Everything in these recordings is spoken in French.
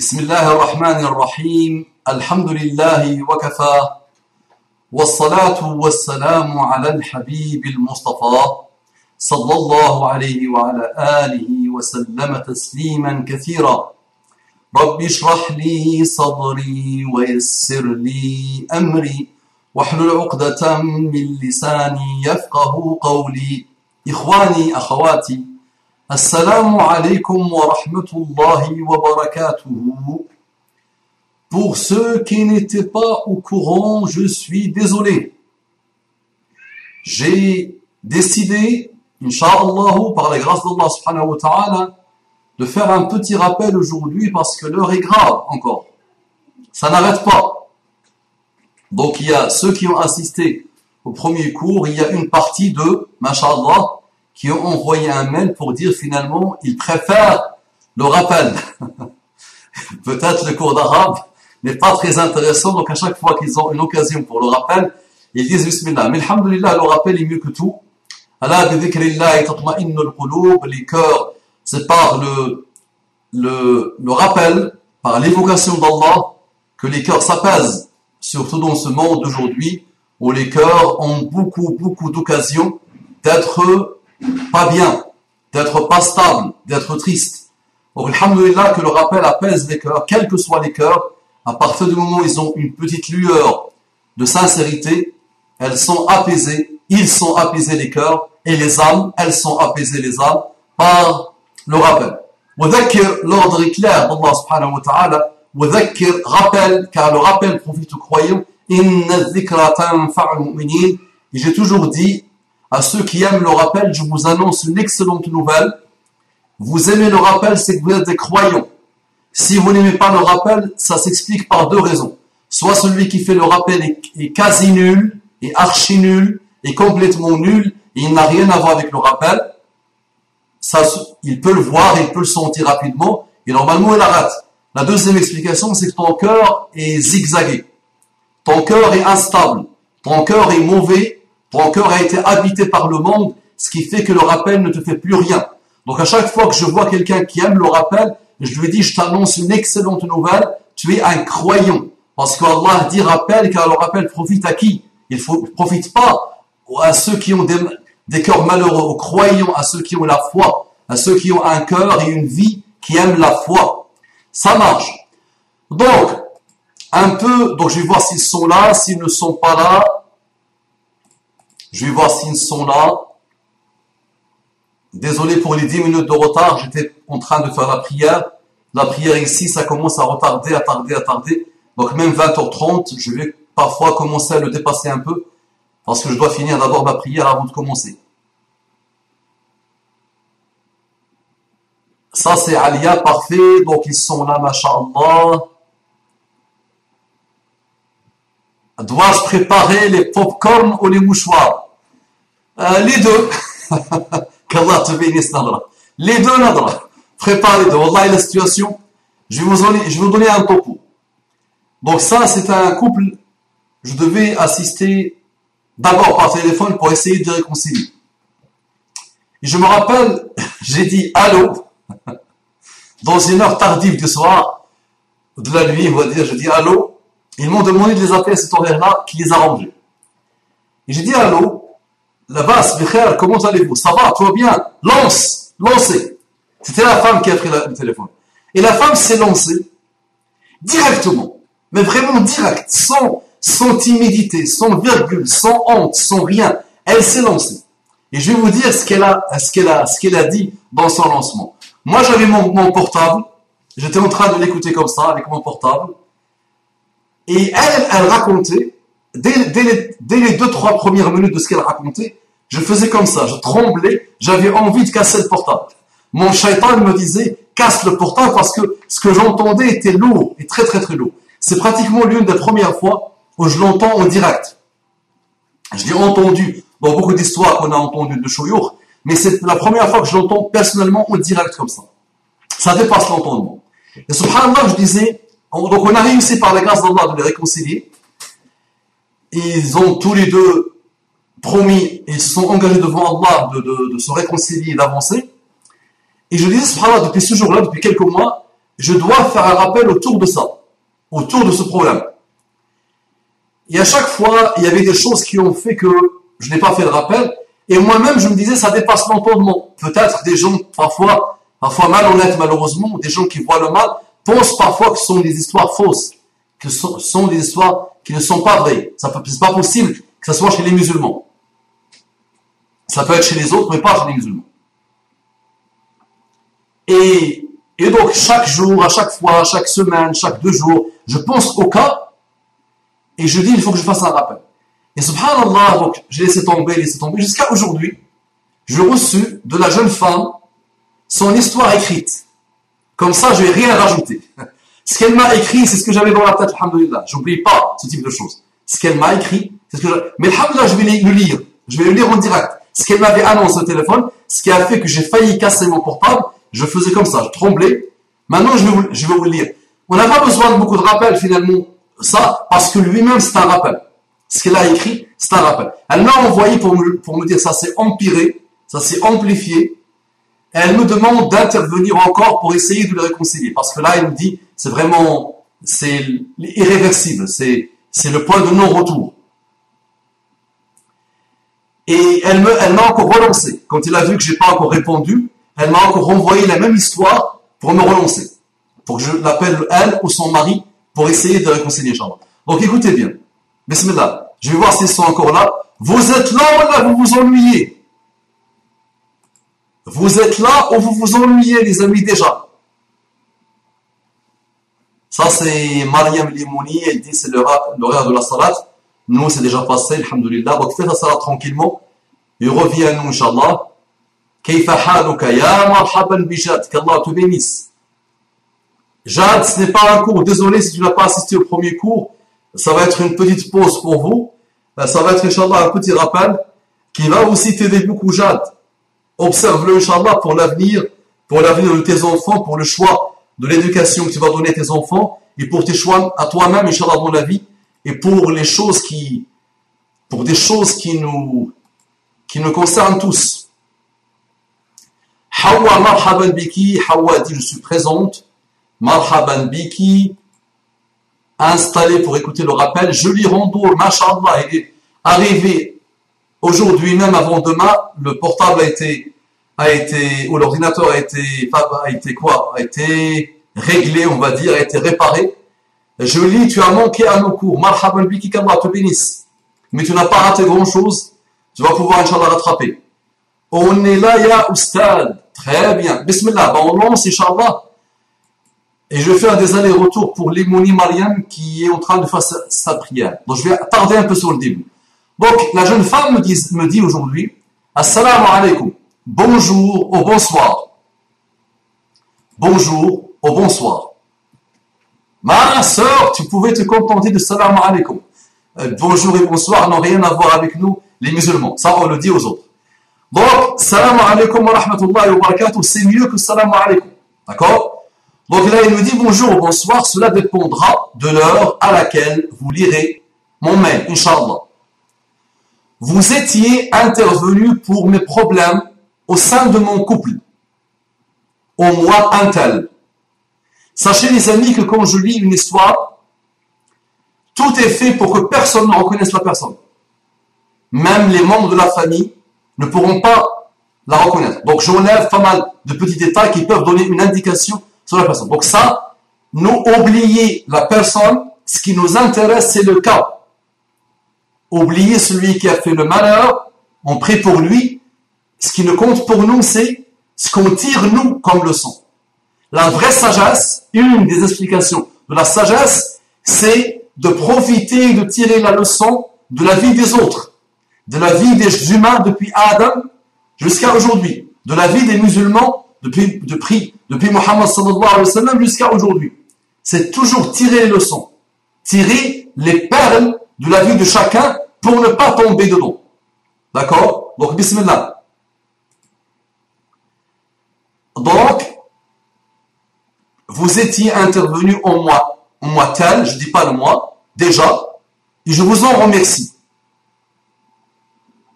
بسم الله الرحمن الرحيم الحمد لله وكفى والصلاة والسلام على الحبيب المصطفى صلى الله عليه وعلى آله وسلم تسليما كثيرا رب اشرح لي صدري ويسر لي أمري واحلل عقدة من لساني يفقه قولي إخواني أخواتي Assalamu alaikum wa rahmatullahi wa barakatuhu. Pour ceux qui n'étaient pas au courant, je suis désolé. J'ai décidé, Inch'Allah, par la grâce d'Allah subhanahu wa ta'ala, de faire un petit rappel aujourd'hui parce que l'heure est grave encore. Ça n'arrête pas. Donc il y a ceux qui ont assisté au premier cours, il y a une partie de, masha'Allah, qui ont envoyé un mail pour dire finalement ils préfèrent le rappel. Peut-être le cours d'arabe n'est pas très intéressant, donc à chaque fois qu'ils ont une occasion pour le rappel, ils disent Bismillah. Mais alhamdulillah, le rappel est mieux que tout. Ala bi dhikrillahi tatma'innul qulub, les cœurs, c'est par le rappel, par l'évocation d'Allah, que les cœurs s'apaisent, surtout dans ce monde d'aujourd'hui, où les cœurs ont beaucoup d'occasions d'être pas bien, d'être pas stable, d'être triste. Donc, alhamdulillah, que le rappel apaise les cœurs, quels que soient les cœurs, à partir du moment où ils ont une petite lueur de sincérité, elles sont apaisées, ils sont apaisés les cœurs, et les âmes, elles sont apaisées les âmes, par le rappel. Wadhakir, l'ordre est clair d'Allah subhanahu wa ta'ala, Wadhakir, rappel, car le rappel profite aux croyants, inna dhikra tanfa'ul mu'minin, et j'ai toujours dit, à ceux qui aiment le rappel, je vous annonce une excellente nouvelle. Vous aimez le rappel, c'est que vous êtes des croyants. Si vous n'aimez pas le rappel, ça s'explique par deux raisons. Soit celui qui fait le rappel est quasi nul, est archi nul, est complètement nul, et il n'a rien à voir avec le rappel. Ça, il peut le voir, il peut le sentir rapidement, et normalement il arrête. La deuxième explication, c'est que ton cœur est zigzagué. Ton cœur est instable. Ton cœur est mauvais. Ton cœur a été habité par le monde, ce qui fait que le rappel ne te fait plus rien. Donc à chaque fois que je vois quelqu'un qui aime le rappel, je lui dis, je t'annonce une excellente nouvelle, tu es un croyant. Parce qu'Allah dit rappel, car le rappel profite à qui? Il ne profite pas à ceux qui ont des cœurs malheureux, aux croyants, à ceux qui ont la foi, à ceux qui ont un cœur et une vie qui aiment la foi. Ça marche. Donc, donc je vais voir s'ils sont là, s'ils ne sont pas là. Je vais voir s'ils sont là. Désolé pour les 10 minutes de retard, j'étais en train de faire la prière. La prière ici, ça commence à retarder, à tarder. Donc même 20h30, je vais parfois commencer à le dépasser un peu, parce que je dois finir d'abord ma prière avant de commencer. Ça c'est Alia, parfait. Donc ils sont là, masha'Allah. Dois-je préparer les pop-corn ou les mouchoirs? Les deux. Qu'Allah te bénisse, Nadra. Les deux, Nadra. Prépare les deux. Wallah, la situation, je vais vous donner un topo. Donc ça, c'est un couple. Je devais assister d'abord par téléphone pour essayer de réconcilier. Et je me rappelle, j'ai dit allô, dans une heure tardive du soir, de la nuit, on va dire, je dis allô. Ils m'ont demandé de les appeler à cet horaire-là, qui les arrangeait. Et j'ai dit allô, la base, Bikhair, comment allez-vous? Ça va, tout va bien? Lancez. C'était la femme qui a pris le téléphone. Et la femme s'est lancée directement, mais vraiment direct, sans timidité, sans virgule, sans honte, sans rien. Elle s'est lancée. Et je vais vous dire ce qu'elle a dit dans son lancement. Moi, j'avais mon portable. J'étais en train de l'écouter comme ça, avec mon portable. Et elle racontait, dès les 2-3 premières minutes de ce qu'elle racontait, je faisais comme ça, je tremblais, j'avais envie de casser le portable. Mon shaitan me disait, casse le portable parce que ce que j'entendais était lourd, et très lourd. C'est pratiquement l'une des premières fois où je l'entends en direct. Je l'ai entendu dans beaucoup d'histoires qu'on a entendues de Shouyour, mais c'est la première fois que je l'entends personnellement en direct comme ça. Ça dépasse l'entendement. Et subhanallah, je disais, donc on a réussi par la grâce d'Allah de les réconcilier. Ils ont tous les deux promis, ils se sont engagés devant Allah de se réconcilier et d'avancer. Et je disais, subhanallah, depuis ce jour-là, depuis quelques mois, je dois faire un rappel autour de ça, autour de ce problème. Et à chaque fois, il y avait des choses qui ont fait que je n'ai pas fait le rappel. Et moi-même, je me disais, ça dépasse l'entendement. Peut-être des gens, parfois malhonnêtes malheureusement, des gens qui voient le mal, pensent parfois que ce sont des histoires fausses, que ce sont des histoires qui ne sont pas vraies. C'est pas possible que ce soit chez les musulmans. Ça peut être chez les autres, mais pas chez les musulmans. Et donc, chaque jour, à chaque fois, chaque semaine, chaque 2 jours, je pense au cas, et je dis, il faut que je fasse un rappel. Et subhanallah, donc, j'ai laissé tomber, jusqu'à aujourd'hui, j'ai reçu de la jeune femme son histoire écrite. Comme ça, je vais rien rajouter. Ce qu'elle m'a écrit, c'est ce que j'avais dans la tête, alhamdoulilah. J'oublie pas ce type de choses. Ce qu'elle m'a écrit, c'est ce que j'avais. Mais alhamdoulilah, je vais le lire. Je vais le lire en direct. Ce qu'elle m'avait annoncé au téléphone, ce qui a fait que j'ai failli casser mon portable, je faisais comme ça, je tremblais. Maintenant, je vais vous le lire. On n'a pas besoin de beaucoup de rappels, finalement, ça, parce que lui-même, c'est un rappel. Ce qu'elle a écrit, c'est un rappel. Elle m'a envoyé pour me dire, ça s'est empiré, ça s'est amplifié. Et elle me demande d'intervenir encore pour essayer de le réconcilier. Parce que là, elle me dit, c'est irréversible. C'est le point de non-retour. Et elle m'a encore relancé. Quand il a vu que j'ai pas encore répondu, elle m'a encore renvoyé la même histoire pour me relancer. Pour que je l'appelle elle ou son mari pour essayer de réconcilier, Inch'Allah. Donc écoutez bien. Bismillah. Je vais voir s'ils sont encore là. Vous êtes là ou là, vous vous ennuyez? Vous êtes là ou vous vous ennuyez, les amis, déjà? Ça, c'est Mariam Limouni. Elle dit, c'est l'horaire de la salat. Nous, c'est déjà passé, alhamdoulilah. Donc, faites la salat tranquillement. Et reviens à nous, Inch'Allah. Kayfa haluka ya marhaban bi Jad. Qu'Allah te bénisse. Jad, ce n'est pas un cours. Désolé si tu n'as pas assisté au premier cours. Ça va être une petite pause pour vous. Ça va être, Inch'Allah, un petit rappel qui va aussi t'aider beaucoup, Jad. Observe-le, Inch'Allah, pour l'avenir de tes enfants, pour le choix de l'éducation que tu vas donner à tes enfants, et pour tes choix à toi-même, Inch'Allah, dans la vie, et pour des choses qui nous concernent tous. Hawa marhaban biki, Hawa dit, je suis présente. Marhaban biki, installé pour écouter le rappel. Je lui rends, masha'Allah, il est arrivé aujourd'hui, même avant demain, le portable ou l'ordinateur a été réglé, on va dire, a été réparé. Je lis, tu as manqué à nos cours. Marhaban biki, qu'Allah te bénisse. Mais tu n'as pas raté grand chose. Tu vas pouvoir, Inch'Allah, rattraper. On est là, ya Oustad. Très bien. Bismillah. On lance, Inch'Allah. Et je vais faire des allers-retours pour Limouni Mariam qui est en train de faire sa prière. Donc, je vais tarder un peu sur le début. Donc, la jeune femme me dit aujourd'hui, Assalamu alaikum. Bonjour ou bonsoir. Bonjour ou bonsoir. Ma sœur, tu pouvais te contenter de salam alaikum. Bonjour et bonsoir n'ont rien à voir avec nous, les musulmans. Ça, on le dit aux autres. Donc, salam alaikum wa rahmatullahi wa barakatuh, c'est mieux que salam alaikum. D'accord? Donc là, il nous dit bonjour ou bonsoir, cela dépendra de l'heure à laquelle vous lirez mon mail, Inch'Allah. Vous étiez intervenu pour mes problèmes au sein de mon couple, au mois un tel. Sachez les amis que quand je lis une histoire, tout est fait pour que personne ne reconnaisse la personne. Même les membres de la famille ne pourront pas la reconnaître. Donc j'enlève pas mal de petits détails qui peuvent donner une indication sur la personne. Donc ça, nous oublier la personne, ce qui nous intéresse c'est le cas. Oublier celui qui a fait le malheur, on prie pour lui. Ce qui ne compte pour nous, c'est ce qu'on tire nous comme leçon. La vraie sagesse, une des explications de la sagesse, c'est de profiter et de tirer la leçon de la vie des autres, de la vie des humains depuis Adam jusqu'à aujourd'hui, de la vie des musulmans depuis Muhammad sallallahu alayhi wa sallam jusqu'à aujourd'hui. C'est toujours tirer les leçons, tirer les perles de la vie de chacun pour ne pas tomber dedans. D'accord? Donc, bismillah. Donc, vous étiez intervenu au mois tel, je dis pas le mois, déjà, et je vous en remercie.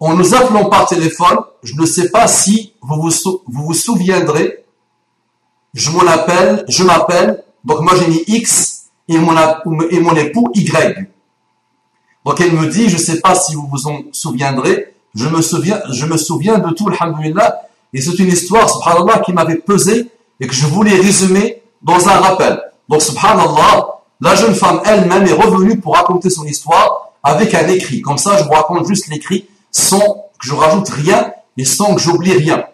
En nous appelant par téléphone, je ne sais pas si vous vous souviendrez, je m'appelle, donc moi j'ai mis X et mon époux Y. Donc elle me dit, je ne sais pas si vous vous en souviendrez, je me souviens de tout, alhamdulillah, et c'est une histoire, subhanallah, qui m'avait pesé et que je voulais résumer dans un rappel. Donc subhanallah, la jeune femme elle-même est revenue pour raconter son histoire avec un écrit. Comme ça, je vous raconte juste l'écrit sans que je rajoute rien et sans que j'oublie rien.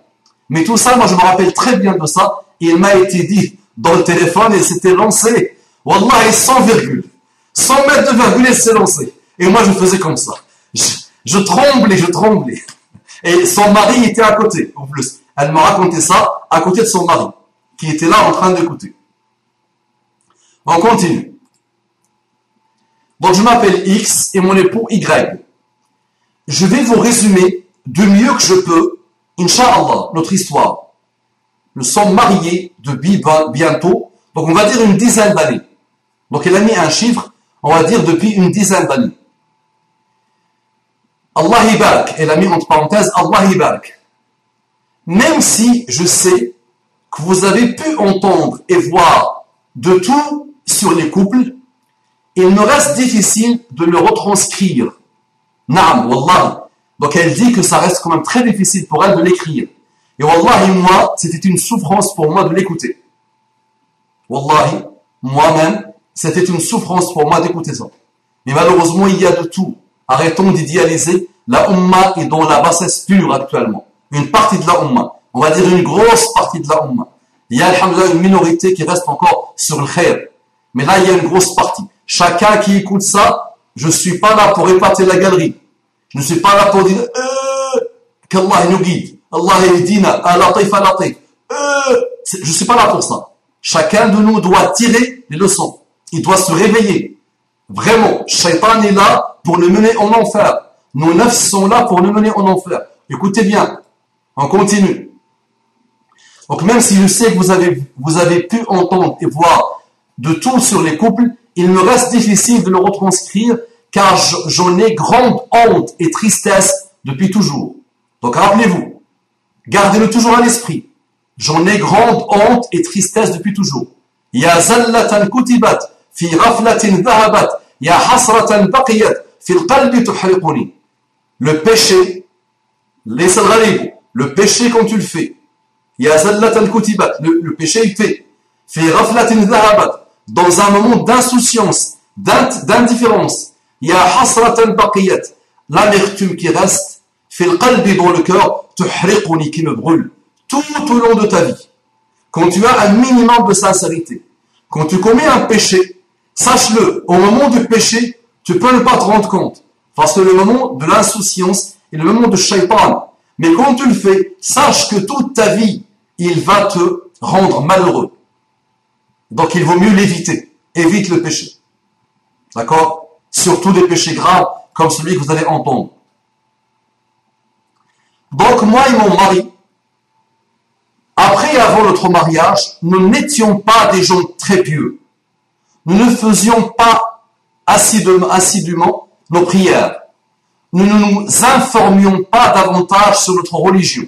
Mais tout ça, moi je me rappelle très bien de ça. Il m'a été dit dans le téléphone et c'était lancé. Wallah, sans virgule. 100 mètres de virgule, et c'est lancé. Et moi je faisais comme ça. Je tremblais. Et son mari était à côté, en plus. Elle m'a raconté ça à côté de son mari, qui était là en train d'écouter. On continue. Donc je m'appelle X et mon époux Y. Je vais vous résumer du mieux que je peux, Inch'Allah, notre histoire. Nous sommes mariés depuis bientôt, donc on va dire une dizaine d'années. Donc elle a mis un chiffre, on va dire depuis une dizaine d'années. Allah Ibarak, elle a mis entre parenthèses Allah Ibarak. Même si je sais que vous avez pu entendre et voir de tout sur les couples, il me reste difficile de le retranscrire. Naam, Wallah. Donc elle dit que ça reste quand même très difficile pour elle de l'écrire. Et Wallahi, moi, c'était une souffrance pour moi de l'écouter. Wallahi, moi-même, c'était une souffrance pour moi d'écouter ça. Mais malheureusement, il y a de tout. Arrêtons d'idéaliser. La Ummah est dans la bassesse pure actuellement. Une partie de la Ummah. On va dire une grosse partie de la Ummah. Il y a, alhamdoulilah, une minorité qui reste encore sur le khair. Mais là, il y a une grosse partie. Chacun qui écoute ça, je ne suis pas là pour épater la galerie. Je ne suis pas là pour dire qu'Allah nous guide. Allah yahdina, al-latif, al-latif. Je ne suis pas là pour ça. Chacun de nous doit tirer les leçons. Il doit se réveiller. Vraiment, Shaitan est là pour nous mener en enfer. Nos nefs sont là pour nous mener en enfer. Écoutez bien, on continue. Donc même si je sais que vous avez pu entendre et voir de tout sur les couples, il me reste difficile de le retranscrire car j'en ai grande honte et tristesse depuis toujours. Donc rappelez-vous, gardez-le toujours à l'esprit. J'en ai grande honte et tristesse depuis toujours. Ya zallatan kutibat fi ghaflatin dhahabat ya hasratan baqiyat fi al-qalbi tuhriquni. Le péché, le péché quand tu le fais. Ya zallatan kutibat, le péché il fait. Fi ghaflatin dhahabat, dans un moment d'insouciance, d'indifférence. Ya hasratan baqiyat, l'amertume qui reste, fil qalbi dans le cœur, tuhriquni, qui me brûle, tout au long de ta vie. Quand tu as un minimum de sincérité, quand tu commets un péché, sache-le, au moment du péché, tu peux ne pas te rendre compte, parce que le moment de l'insouciance est le moment de shaitan. Mais quand tu le fais, sache que toute ta vie, il va te rendre malheureux. Donc il vaut mieux l'éviter. Évite le péché. D'accord? Surtout des péchés graves comme celui que vous allez entendre. Donc moi et mon mari, après et avant notre mariage, nous n'étions pas des gens très pieux. Nous ne faisions pas assidûment nos prières. Nous ne nous informions pas davantage sur notre religion.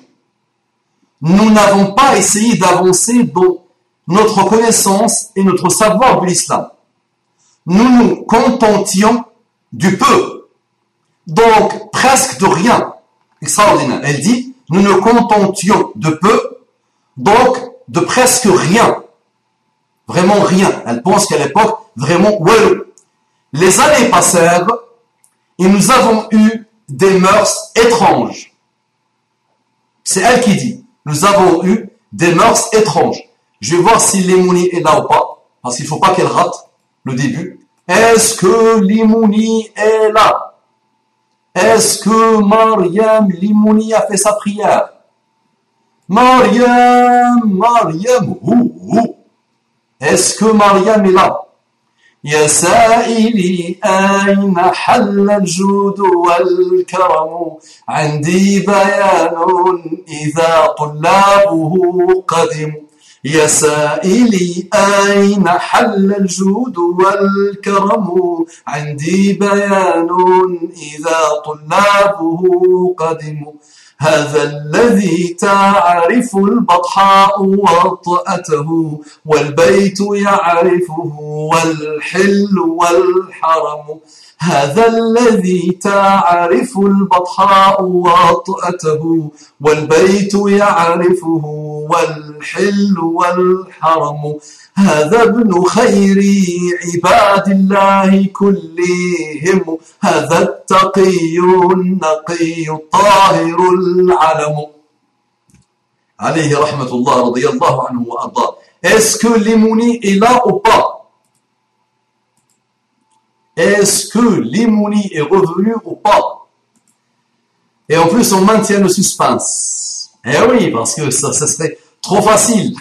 Nous n'avons pas essayé d'avancer dans notre connaissance et notre savoir de l'islam. Nous nous contentions du peu, donc presque de rien. Extraordinaire. Elle dit, nous nous contentions de peu, donc de presque rien. Vraiment rien. Elle pense qu'à l'époque, vraiment, ouais. Les années passèrent et nous avons eu des mœurs étranges. C'est elle qui dit, nous avons eu des mœurs étranges. Je vais voir si Limouni est là ou pas, parce qu'il ne faut pas qu'elle rate le début. Est-ce que Limouni est là? Est-ce que Mariam Limouni a fait sa prière? Mariam, est-ce que Mariam est là? يا سائلي أين حل الجود والكرم عندي بيان إذا طلابه قدموا يا سائلي أين حل الجود والكرم عندي بيان إذا طلابه قدموا هذا الذي تعرف البطحاء وطأته والبيت يعرفه والحل والحرم هذا الذي تعرف البطحاء وطأته والبيت يعرفه والحل والحرم هذا ابن خير عباد الله كلهم هذا التقي النقي الطاهر العلم عليه رحمة الله رضي الله عنه وأرضاه. Est-ce que l'hymne est là ou pas? Est-ce que l'hymne est revenu ou pas? Et en plus on maintient le suspense. Eh oui, parce que ça serait trop facile.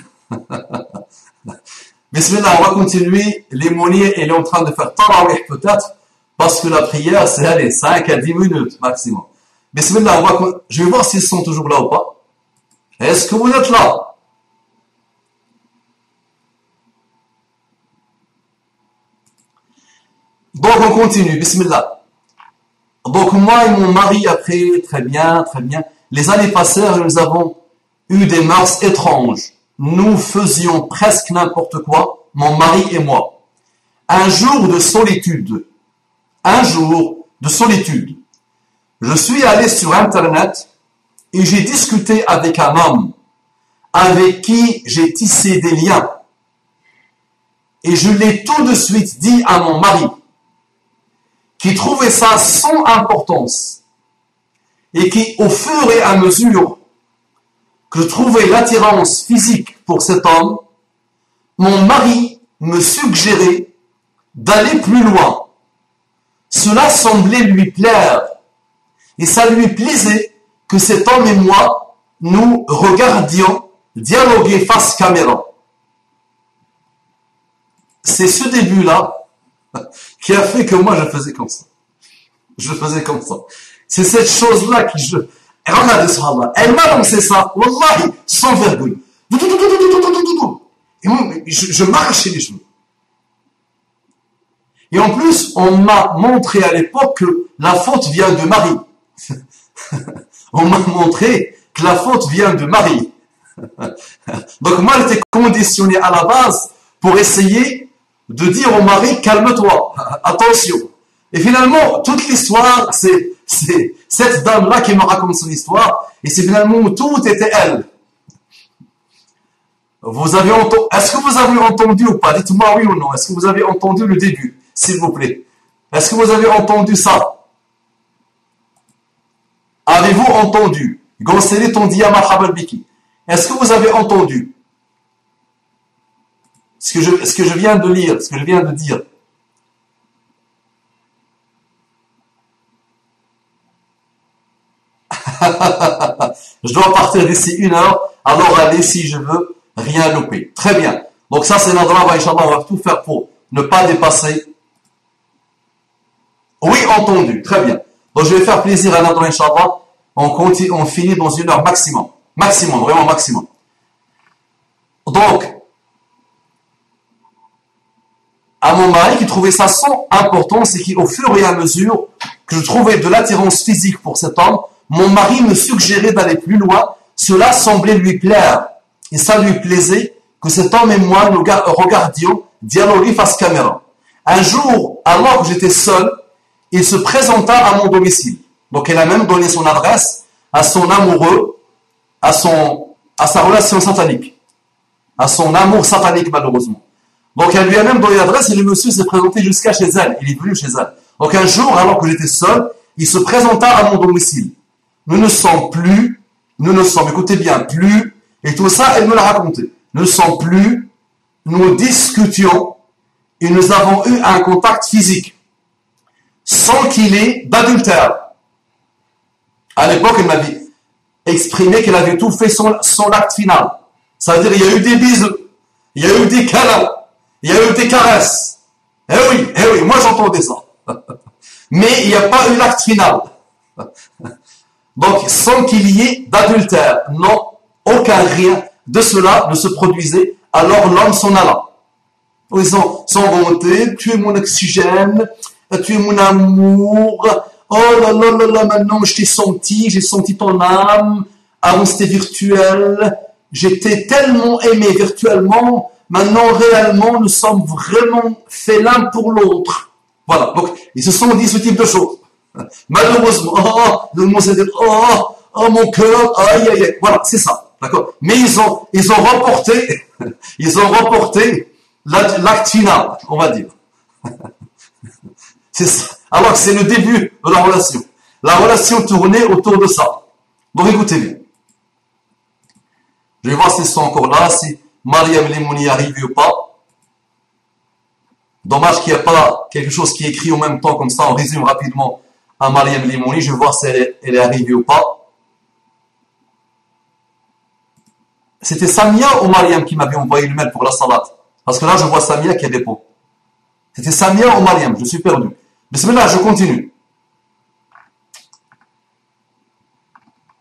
Bismillah, on va continuer. L'aumônier, il est en train de faire tarawih peut-être, parce que la prière, c'est allez, 5 à 10 minutes maximum. Bismillah, je vais voir s'ils sont toujours là ou pas. Est-ce que vous êtes là? Donc on continue, Bismillah. Donc moi et mon mari, après, très bien. Les années passèrent et nous avons eu des mœurs étranges. Nous faisions presque n'importe quoi, mon mari et moi. Un jour de solitude, je suis allé sur Internet et j'ai discuté avec un homme avec qui j'ai tissé des liens. Et je l'ai tout de suite dit à mon mari, qui trouvait ça sans importance et qui, au fur et à mesure que je trouvais l'attirance physique pour cet homme, mon mari me suggérait d'aller plus loin. Cela semblait lui plaire et ça lui plaisait que cet homme et moi nous regardions dialoguer face caméra. C'est ce début-là qui a fait que moi je faisais comme ça. C'est cette chose-là qui regardez ça, elle m'a lancé ça, wallahi, sans vergogne. Et moi, je m'arrachais les cheveux. Et en plus, on m'a montré à l'époque que la faute vient de Marie. On m'a montré que la faute vient de Marie. Donc moi, j'étais conditionné à la base pour essayer de dire au mari, calme-toi, attention. Et finalement, toute l'histoire, c'est cette dame-là qui me raconte son histoire, et c'est finalement où tout était elle. Est-ce que vous avez entendu ou pas? Dites-moi oui ou non. Est-ce que vous avez entendu le début, s'il vous plaît? Est-ce que vous avez entendu ça? Avez-vous entendu? Gonseli ton dia marhaban biki. Est-ce que vous avez entendu ce que je viens de lire, ce que je viens de dire? Je dois partir d'ici 1 heure, alors allez si je veux rien louper. Très bien. Donc ça c'est notre travail, Inch'Allah, on va tout faire pour ne pas dépasser. Oui, entendu. Très bien. Donc je vais faire plaisir à notre Inch'Allah. On finit dans 1 heure maximum. Maximum, vraiment maximum. Donc, à mon mari qui trouvait ça sans importance et qui, au fur et à mesure que je trouvais de l'attirance physique pour cet homme, mon mari me suggérait d'aller plus loin. Cela semblait lui plaire. Et ça lui plaisait que cet homme et moi nous regardions dialoguer face caméra. Un jour, alors que j'étais seul, il se présenta à mon domicile. Donc elle a même donné son adresse à son amoureux, à sa relation satanique, à son amour satanique malheureusement. Donc elle lui a même donné l'adresse et le monsieur s'est présenté jusqu'à chez elle. Il est venu chez elle. Donc un jour, alors que j'étais seul, il se présenta à mon domicile. Nous ne sommes, écoutez bien, plus, et tout ça, elle me l'a raconté. Nous ne sommes plus, nous discutions et nous avons eu un contact physique sans qu'il ait d'adultère. À l'époque, elle m'avait exprimé qu'elle avait tout fait son acte final. Ça veut dire il y a eu des bisous, il y a eu des câlins, il y a eu des caresses. Eh oui, moi j'entendais ça. Mais il n'y a pas eu l'acte final. Donc, sans qu'il y ait d'adultère, non, aucun rien de cela ne se produisait, alors l'homme s'en alla. Ils sont sans volonté, tu es mon oxygène, tu es mon amour, oh là, maintenant je t'ai senti, j'ai senti ton âme, avant c'était virtuel, j'étais tellement aimé virtuellement, maintenant réellement nous sommes vraiment faits l'un pour l'autre. Voilà, donc ils se sont dit ce type de choses. Malheureusement, le mot c'est dire, oh mon cœur, aïe aïe aïe, voilà, c'est ça, d'accord. Mais ils ont remporté, l'acte final, on va dire. C'est ça. Alors que c'est le début de la relation. La relation tournait autour de ça. Donc écoutez bien. Je vais voir s'ils sont encore là, si Mariam Limouni arrive ou pas. Dommage qu'il n'y a pas quelque chose qui est écrit en même temps, comme ça on résume rapidement à Mariam Limouni. Je vais voir si elle est arrivée ou pas. C'était Samia ou Mariam qui m'avait envoyé le mail pour la salade? Parce que là je vois Samia qui répond. C'était Samia ou Mariam? Je suis perdu. Bismillah, je continue.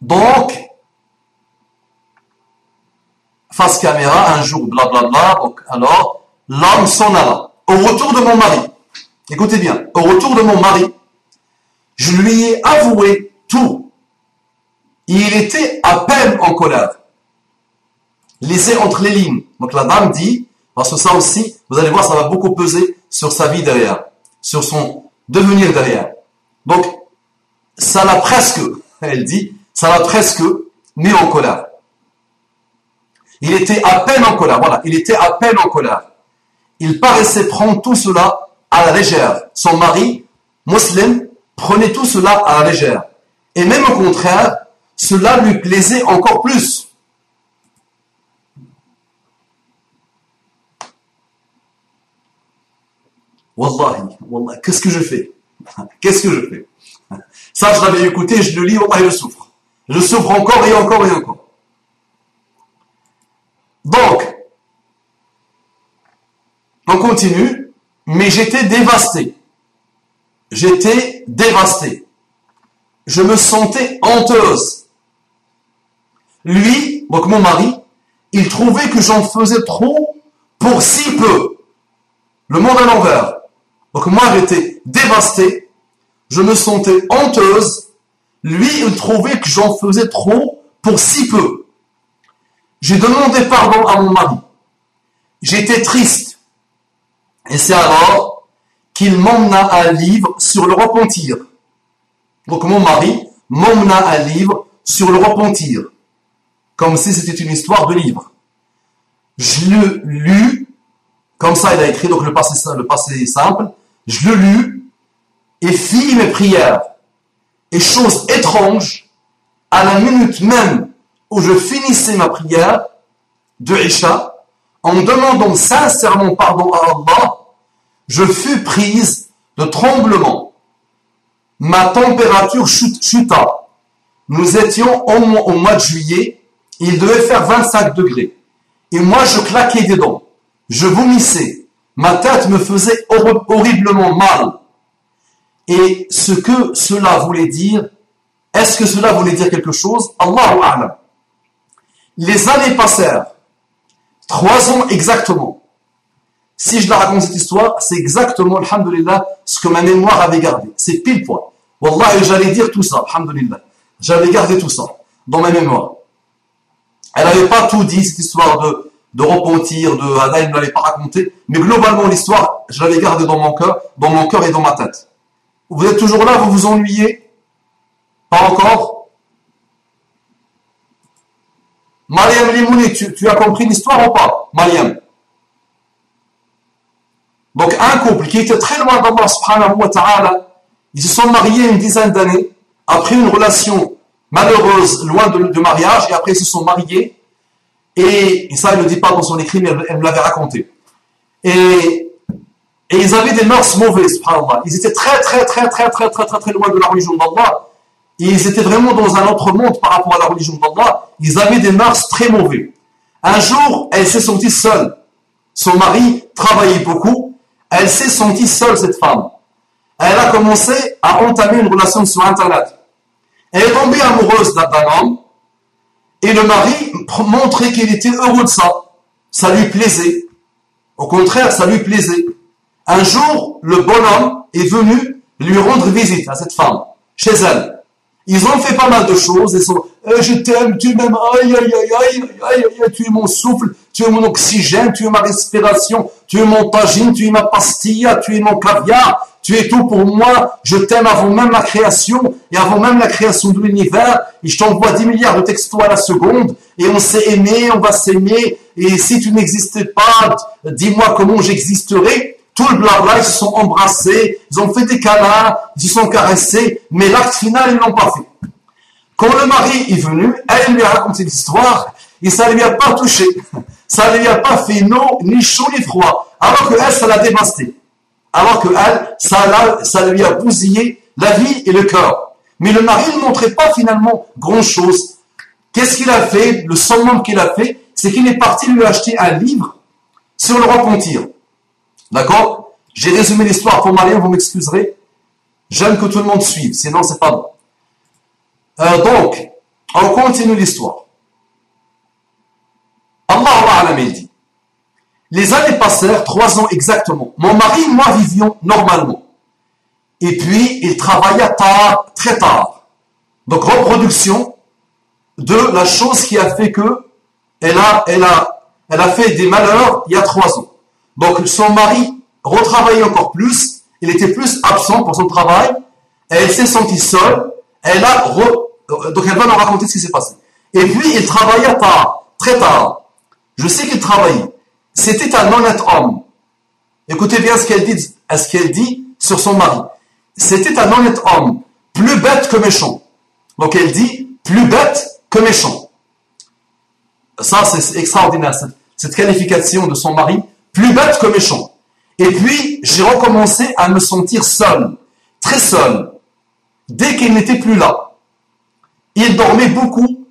Donc, face caméra, un jour, blablabla, donc alors, l'homme s'en alla. Au retour de mon mari, écoutez bien, au retour de mon mari, je lui ai avoué tout. Il était à peine en colère. Lisez entre les lignes. Donc la dame dit, parce que ça aussi, vous allez voir, ça va beaucoup peser sur sa vie derrière, sur son devenir derrière. Donc, ça l'a presque, elle dit, ça l'a presque mis en colère. Il était à peine en colère, voilà, il était à peine en colère. Il paraissait prendre tout cela à la légère. Son mari, musulman, prenait tout cela à la légère. Et même au contraire, cela lui plaisait encore plus. Wallahi, qu'est-ce que je fais? Qu'est-ce que je fais? Ça, je l'avais écouté, je le lis, wallahi, je souffre. Je souffre encore et encore et encore. Donc, on continue, mais j'étais dévasté. J'étais dévasté. Je me sentais honteuse. Lui, donc mon mari, il trouvait que j'en faisais trop pour si peu. Le monde à l'envers. Donc moi, j'étais dévasté. Je me sentais honteuse. Lui, il trouvait que j'en faisais trop pour si peu. J'ai demandé pardon à mon mari. J'étais triste. Et c'est alors qu'il m'emmena un livre sur le repentir. Donc mon mari m'emmena un livre sur le repentir. Comme si c'était une histoire de livre. Je le lus, comme ça il a écrit, donc le passé simple. Je le lus et fis mes prières. Et chose étrange, à la minute même où je finissais ma prière de Isha, en demandant sincèrement pardon à Allah, je fus prise de tremblement. Ma température chuta. Nous étions au mois de juillet, il devait faire 25 degrés. Et moi, je claquais des dents. Je vomissais. Ma tête me faisait horriblement mal. Et ce que cela voulait dire, est-ce que cela voulait dire quelque chose? Allahu A'lam. Les années passèrent. 3 ans exactement. Si je la raconte cette histoire, c'est exactement, alhamdulillah, ce que ma mémoire avait gardé. C'est pile poil. Wallah, j'allais dire tout ça, alhamdulillah. J'avais gardé tout ça dans ma mémoire. Elle n'avait pas tout dit, cette histoire de repentir, Allah, elle ne l'avait pas raconté. Mais globalement, l'histoire, je l'avais gardée dans mon cœur et dans ma tête. Vous êtes toujours là, vous vous ennuyez? Pas encore? Mariam Limouni, tu as compris l'histoire ou pas? Mariam. Donc un couple qui était très loin d'Allah subhanahu wa ta'ala, ils se sont mariés une dizaine d'années, après une relation malheureuse, loin de mariage, et après ils se sont mariés, et ça elle ne le dit pas dans son écrit, mais elle me l'avait raconté. Et ils avaient des mœurs mauvaises, subhanallah. Ils étaient très loin de la religion d'Allah. Et ils étaient vraiment dans un autre monde par rapport à la religion d'Allah. Ils avaient des mœurs très mauvaises. Un jour, elle s'est sentie seule. Son mari travaillait beaucoup. Elle s'est sentie seule, cette femme. Elle a commencé à entamer une relation sur Internet. Elle est tombée amoureuse d'un homme. Et le mari montrait qu'il était heureux de ça. Ça lui plaisait. Au contraire, ça lui plaisait. Un jour, le bonhomme est venu lui rendre visite à cette femme. chez elle. Ils ont fait pas mal de choses. Ils sont, je t'aime, tu m'aimes, aïe, aïe, aïe, aïe, aïe, aïe, tu es mon souffle, tu es mon oxygène, tu es ma respiration, tu es mon tagine, tu es ma pastille, tu es mon caviar, tu es tout pour moi, je t'aime avant même la création, et avant même la création de l'univers, et je t'envoie 10 milliards de textos à la seconde, et on s'est aimé, on va s'aimer, et si tu n'existais pas, dis-moi comment j'existerais. Tout le blabla, ils se sont embrassés, ils ont fait des câlins, ils se sont caressés, mais l'acte final, ils l'ont pas fait. Quand le mari est venu, elle lui a raconté l'histoire, et ça ne lui a pas touché. Ça ne lui a pas fait ni chaud ni froid. Alors que elle, ça l'a dévasté. Alors que elle, ça lui a bousillé la vie et le cœur. Mais le mari ne montrait pas finalement grand chose. Qu'est-ce qu'il a fait? Le summum qu'il a fait, c'est qu'il est parti lui acheter un livre sur le repentir. D'accord? J'ai résumé l'histoire pour Mariam, vous m'excuserez. J'aime que tout le monde suive, sinon c'est pas bon. Donc, on continue l'histoire. Allah il dit, les années passèrent, 3 ans exactement. Mon mari et moi vivions normalement. Et puis, il travailla tard, très tard. Donc, reproduction de la chose qui a fait que elle a fait des malheurs il y a 3 ans. Donc, son mari retravaillait encore plus. Il était plus absent pour son travail. Elle s'est sentie seule. Donc, elle va nous raconter ce qui s'est passé. Et puis, il travailla tard, très tard. Je sais qu'il travaillait. C'était un honnête homme. Écoutez bien ce qu'elle dit sur son mari. C'était un honnête homme, plus bête que méchant. Donc, elle dit, plus bête que méchant. Ça, c'est extraordinaire, cette qualification de son mari, plus bête que méchant. Et puis, j'ai recommencé à me sentir seul, très seul, dès qu'il n'était plus là. Il dormait beaucoup,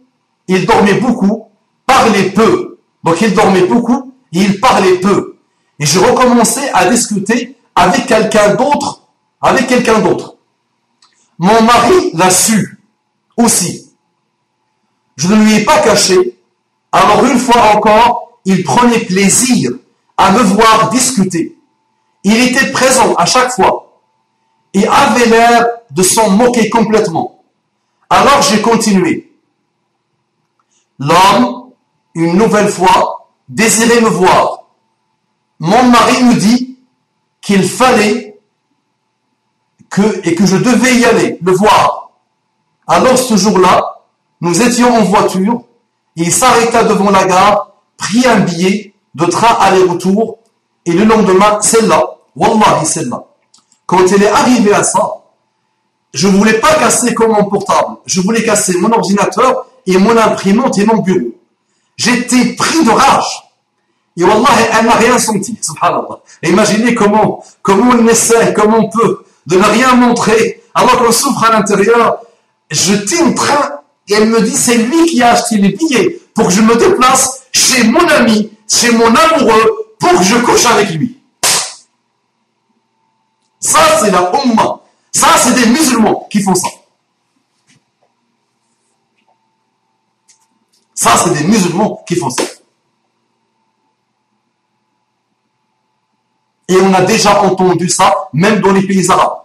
parlait peu. Donc, il dormait beaucoup et il parlait peu. Et je recommençais à discuter avec quelqu'un d'autre, Mon mari l'a su aussi. Je ne lui ai pas caché. Alors, une fois encore, il prenait plaisir à me voir discuter. Il était présent à chaque fois et avait l'air de s'en moquer complètement. Alors j'ai continué. L'homme, une nouvelle fois, désirait me voir. Mon mari me dit qu'il fallait et que je devais y aller, le voir. Alors ce jour-là, nous étions en voiture et il s'arrêta devant la gare, prit un billet de train aller-retour et le lendemain, celle-là, wallahi, celle-là. Quand elle est arrivée à ça, je ne voulais pas casser comme mon portable. Je voulais casser mon ordinateur et mon imprimante et mon bureau. J'étais pris de rage. Et wallahi, elle n'a rien senti, subhanallah. Imaginez comment on essaie, comment on peut, de ne rien montrer, alors qu'on souffre à l'intérieur. Je tiens le train et elle me dit, c'est lui qui a acheté les billets pour que je me déplace chez mon ami, chez mon amoureux, pour que je couche avec lui. Ça, c'est la Ummah. Ça, c'est des musulmans qui font ça. Ça, c'est des musulmans qui font ça. Et on a déjà entendu ça, même dans les pays arabes.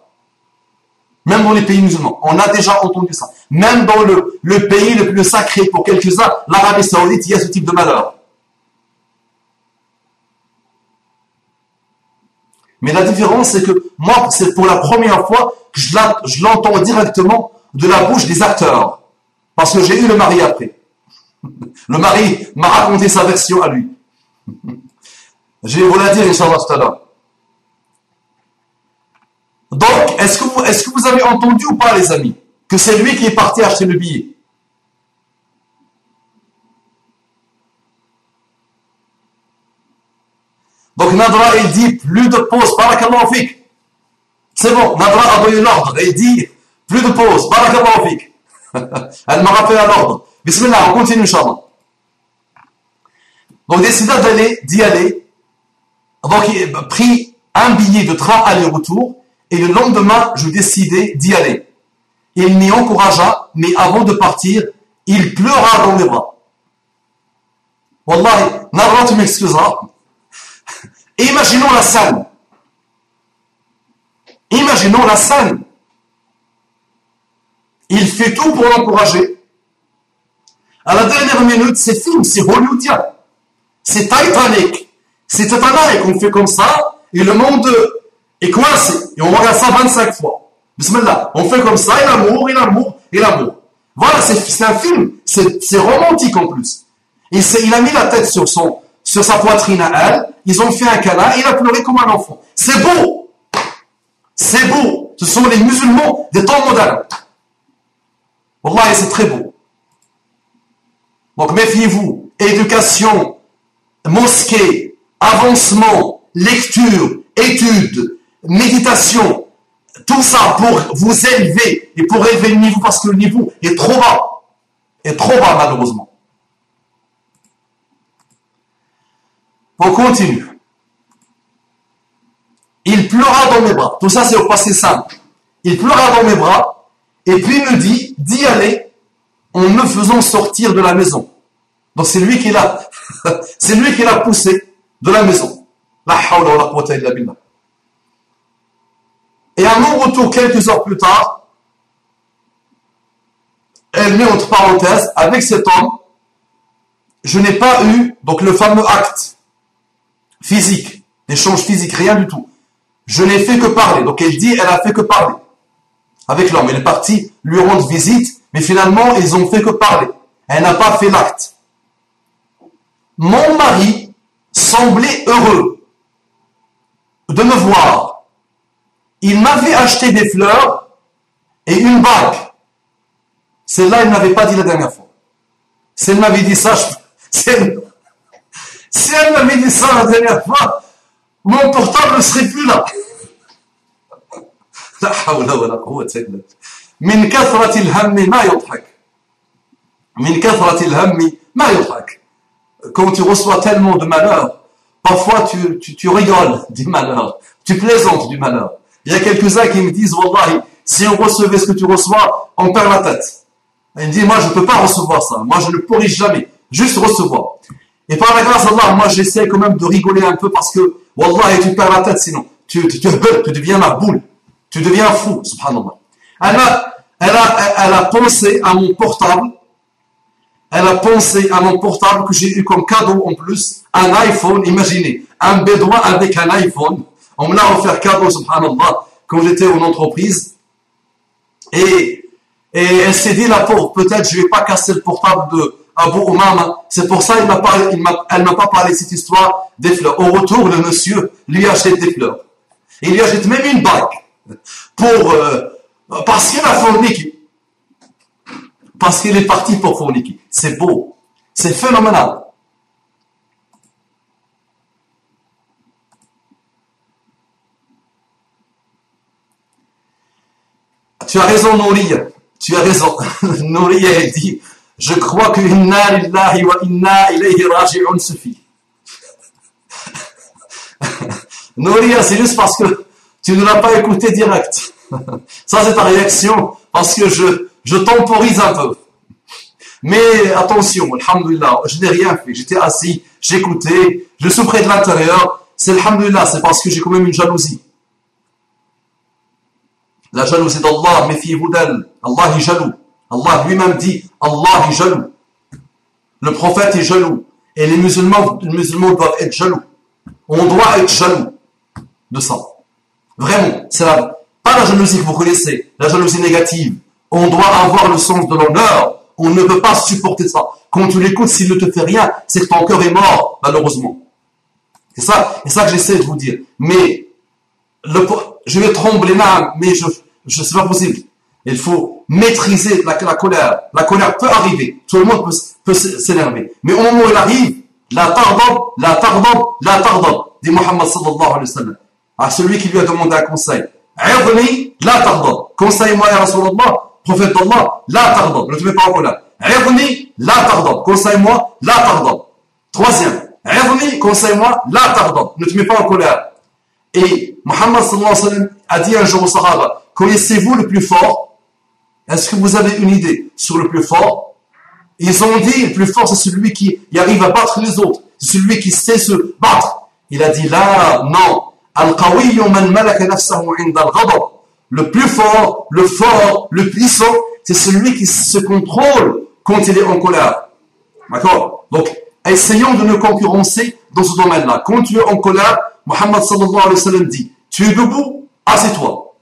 Même dans les pays musulmans. On a déjà entendu ça. Même dans le pays le plus sacré pour quelques-uns, l'Arabie Saoudite, il y a ce type de malheur. Mais la différence, c'est que moi, c'est pour la première fois que je l'entends directement de la bouche des acteurs. Parce que j'ai eu le mari après. Le mari m'a raconté sa version à lui. Je vais vous la dire, Inch'Allah, tout à l'heure. Donc, est-ce que vous avez entendu ou pas, les amis, que c'est lui qui est parti acheter le billet? Donc, Nadra, il dit, plus de pause, barakallahu fik. C'est bon, Nadra a donné l'ordre, il dit, plus de pause, barakallahu fik. Elle m'a rappelé à l'ordre. Bismillah, on continue, Inch'Allah. Donc, décida d'y aller. Donc, il a pris un billet de train aller-retour. Et le lendemain, je décidai d'y aller. Il m'y encouragea, mais avant de partir, il pleura dans mes bras. Wallahi, Nadra, tu m'excuseras. Imaginons la scène. Imaginons la scène. il fait tout pour l'encourager. À la dernière minute, c'est film, c'est hollywoodien. C'est Titanic. C'est Titanic, on fait comme ça, et le monde est coincé. Et on regarde ça 25 fois. Bismillah. On fait comme ça, et l'amour, et l'amour, et l'amour. Voilà, c'est un film. C'est romantique en plus. Il a mis la tête sur sa poitrine à elle. Ils ont fait un câlin, et il a pleuré comme un enfant. C'est beau. C'est beau. Ce sont les musulmans des temps modernes. Wallah, c'est très beau. Donc méfiez-vous. Éducation, mosquée, avancement, lecture, étude, méditation, tout ça pour vous élever et pour élever le niveau parce que le niveau est trop bas. Est trop bas malheureusement. On continue. Il pleura dans mes bras. Tout ça c'est au passé simple. Il pleura dans mes bras et puis me dit d'y aller en me faisant sortir de la maison. Donc c'est lui qui l'a poussé de la maison. La hawla wa la quwwata illa billah. Et à mon retour quelques heures plus tard, elle met entre parenthèses, avec cet homme, je n'ai pas eu donc le fameux acte physique, l'échange physique, rien du tout. Je n'ai fait que parler. Donc elle dit, elle a fait que parler avec l'homme. Elle est partie lui rendre visite, mais finalement ils ont fait que parler. Elle n'a pas fait l'acte. Mon mari semblait heureux de me voir. Il m'avait acheté des fleurs et une bague. Celle-là, il ne m'avait pas dit la dernière fois. Si elle m'avait dit ça, si elle m'avait dit ça la dernière fois, mon portable ne serait plus là. La hawla wa la quwwata illa billah. Min kathrati al-hammi ma yudhak. Min kathrati al-hammi ma yudhak. Quand tu reçois tellement de malheur, parfois tu rigoles du malheur, tu plaisantes du malheur. Il y a quelques-uns qui me disent, Wallahi, si on recevait ce que tu reçois, on perd la tête. Il me dit, moi je ne peux pas recevoir ça, moi je ne pourrais jamais, juste recevoir. Et par la grâce d'Allah, moi j'essaie quand même de rigoler un peu parce que, Wallahi, tu perds la tête sinon. Tu deviens ma boule, tu deviens fou, subhanallah. Elle a pensé à mon portable. Elle a pensé à mon portable que j'ai eu comme cadeau en plus, un iPhone, imaginez, un bédouin avec un iPhone. On me l'a offert cadeau, subhanallah, quand j'étais en entreprise. Et elle s'est dit, la pauvre, peut-être je vais pas casser le portable de Abu Umama. C'est pour ça elle m'a pas parlé de cette histoire des fleurs. Au retour, le monsieur lui achète des fleurs. Il lui achète même une bague. Parce qu'il a forniqué. Parce qu'il est parti pour forniquer. C'est beau. C'est phénoménal. Tu as raison, Nouria. Tu as raison. Nouria, elle dit, je crois que inna lillahi wa inna ilayhi raji'un suffit. Nouria, c'est juste parce que tu ne l'as pas écouté direct. Ça, c'est ta réaction. Parce que je temporise un peu. Mais attention, alhamdoulilah, je n'ai rien fait. J'étais assis, j'écoutais, je souffrais de l'intérieur. C'est alhamdoulilah, c'est parce que j'ai quand même une jalousie. La jalousie d'Allah, méfiez-vous d'elle. Allah est jaloux. Allah lui-même dit, Allah est jaloux. Le prophète est jaloux. Et les musulmans doivent être jaloux. On doit être jaloux de ça. Vraiment, c'est pas la jalousie que vous connaissez, la jalousie négative. On doit avoir le sens de l'honneur. On ne peut pas supporter ça. Quand tu l'écoutes, s'il ne te fait rien, c'est que ton cœur est mort, malheureusement. C'est ça que j'essaie de vous dire. Mais, je vais trembler là, mais c'est pas possible. Il faut maîtriser la colère. La colère peut arriver. Tout le monde peut s'énerver. Mais au moment où elle arrive, la tardab, dit Muhammad sallallahu alayhi wa sallam. À celui qui lui a demandé un conseil. Aidni, la tardab. Conseille-moi, ya Rasulallah. Prophète d'Allah, la tardab, ne te mets pas en colère. Aidni, la tardab, conseille-moi, la tardab. Troisième, aidni, conseille-moi, la tardab, ne te mets pas en colère. Et Muhammad sallallahu alayhi wa sallam a dit un jour aux Sahaba, connaissez-vous le plus fort? Est-ce que vous avez une idée sur le plus fort? Ils ont dit, le plus fort c'est celui qui arrive à battre les autres, c'est celui qui sait se battre. Il a dit là, non. Al-qawiyyu man malaka nafsahu 'inda al-ghadab. Le plus fort, le fort, le puissant, c'est celui qui se contrôle quand il est en colère. D'accord? Donc, essayons de nous concurrencer dans ce domaine-là. Quand tu es en colère, Muhammad sallallahu alayhi wa sallam dit, tu es debout, assieds-toi.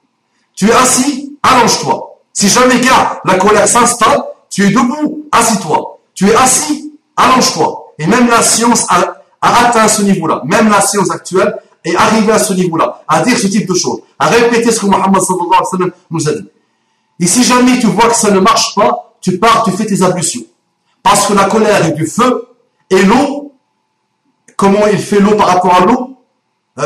Tu es assis, allonge-toi. Si jamais, gars, la colère s'installe, tu es debout, assis-toi. Tu es assis, allonge-toi. Et même la science a atteint ce niveau-là. Même la science actuelle est arrivée à ce niveau-là, à dire ce type de choses, à répéter ce que Muhammad sallallahu alayhi wa sallam nous a dit. Et si jamais tu vois que ça ne marche pas, tu pars, tu fais tes ablutions. Parce que la colère est du feu, et l'eau, comment il fait l'eau par rapport à l'eau?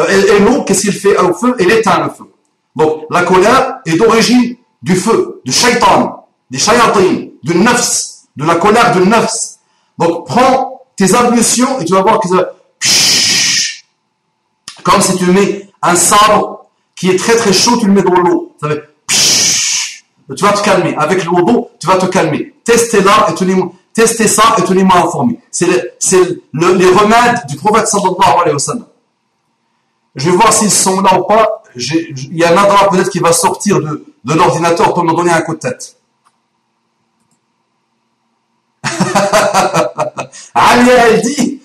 Et l'eau, qu'est-ce qu'il fait au feu? Il éteint le feu. Donc, la colère est d'origine du feu, du shaitan, des shayatin, du nafs, de la colère du nafs. Donc, prends tes ablutions et tu vas voir que ça... Comme si tu mets un sabre qui est très très chaud, tu le mets dans l'eau. Ça fait... Tu vas te calmer. Avec l'eau d'eau, tu vas te calmer. Testez-la et tenez-moi... Testez ça et tenez-moi informé. C'est les remèdes du prophète sallallahu alayhi wa sallam. Je vais voir s'ils sont là ou pas. Il y a un adra peut-être qui va sortir de l'ordinateur pour me donner un coup de tête. Alia, elle dit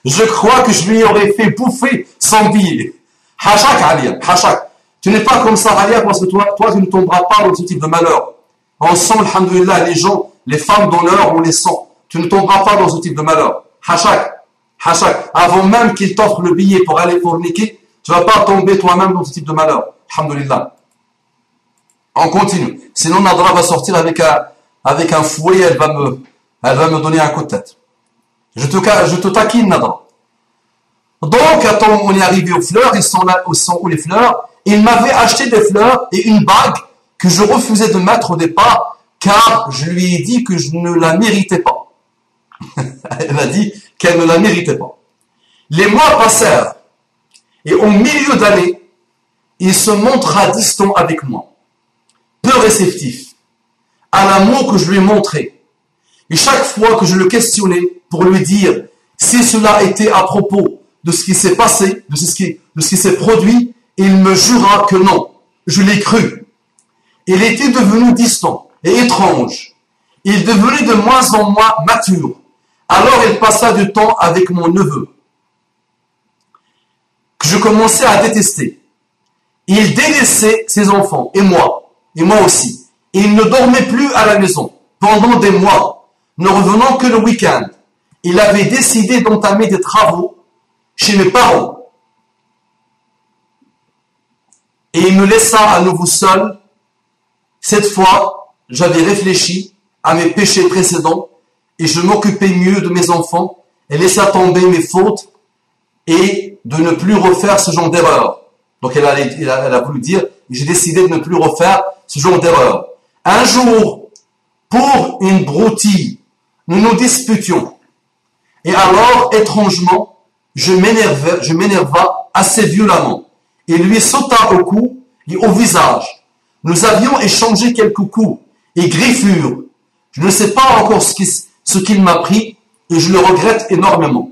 je crois que je lui aurais fait bouffer son billet. Hachak, Alia, hachak. Tu n'es pas comme ça, Alia, parce que toi, tu ne tomberas pas dans ce type de malheur. On sent, alhamdoulilah, les gens, les femmes d'honneur, on les sent. Tu ne tomberas pas dans ce type de malheur. Hachak, hachak. Avant même qu'il t'offre le billet pour aller forniquer, tu ne vas pas tomber toi-même dans ce type de malheur. Alhamdoulilah. On continue. Sinon, Nadra va sortir avec un fouet, elle va me donner un coup de tête. Je te taquine, Nadra. Donc, attends, on est arrivé aux fleurs, ils sont là, où les fleurs. Il m'avait acheté des fleurs et une bague que je refusais de mettre au départ, car je lui ai dit que je ne la méritais pas. Elle a dit qu'elle ne la méritait pas. Les mois passèrent, et au milieu d'année, il se montra distant avec moi, peu réceptif à l'amour que je lui montrais. Et chaque fois que je le questionnais pour lui dire si cela était à propos de ce qui s'est passé, de ce qui s'est produit, il me jura que non. Je l'ai cru. Il était devenu distant et étrange. Il devenait de moins en moins mature. Alors il passa du temps avec mon neveu, que je commençais à détester. Il délaissait ses enfants, et moi aussi. Il ne dormait plus à la maison pendant des mois, ne revenant que le week-end. Il avait décidé d'entamer des travaux chez mes parents. Et il me laissa à nouveau seul. Cette fois, j'avais réfléchi à mes péchés précédents et je m'occupais mieux de mes enfants et laissa tomber mes fautes et de ne plus refaire ce genre d'erreur. Donc elle a voulu dire, j'ai décidé de ne plus refaire ce genre d'erreur. Un jour, pour une broutille, nous nous disputions. Et alors, étrangement, je m'énerva assez violemment. Il lui sauta au cou et au visage. Nous avions échangé quelques coups et griffures. Je ne sais pas encore ce qu'il m'a pris et je le regrette énormément.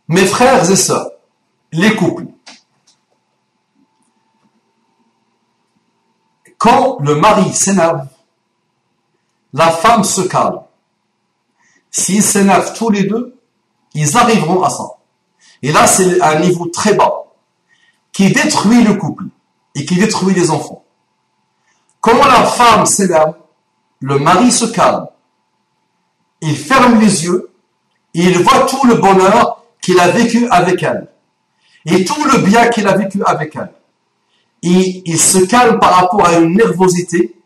Mes frères et sœurs, les couples. Quand le mari s'énerve, la femme se calme. S'ils s'énervent tous les deux, ils arriveront à ça. Et là, c'est un niveau très bas qui détruit le couple et qui détruit les enfants. Quand la femme s'énerve, le mari se calme. Il ferme les yeux et il voit tout le bonheur qu'il a vécu avec elle et tout le bien qu'il a vécu avec elle. Et il se calme par rapport à une nervosité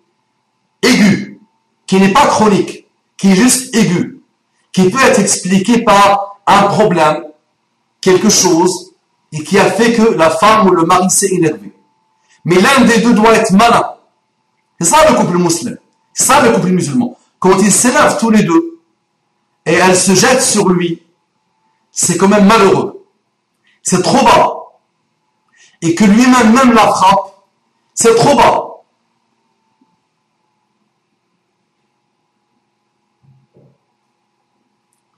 aiguë, qui n'est pas chronique, qui est juste aiguë, qui peut être expliquée par un problème, quelque chose, et qui a fait que la femme ou le mari s'est énervé. Mais l'un des deux doit être malin. C'est ça le couple musulman. C'est ça le couple musulman. Quand ils s'énervent tous les deux, et elle se jette sur lui, c'est quand même malheureux. C'est trop bas. Et que lui-même même la frappe, c'est trop bas.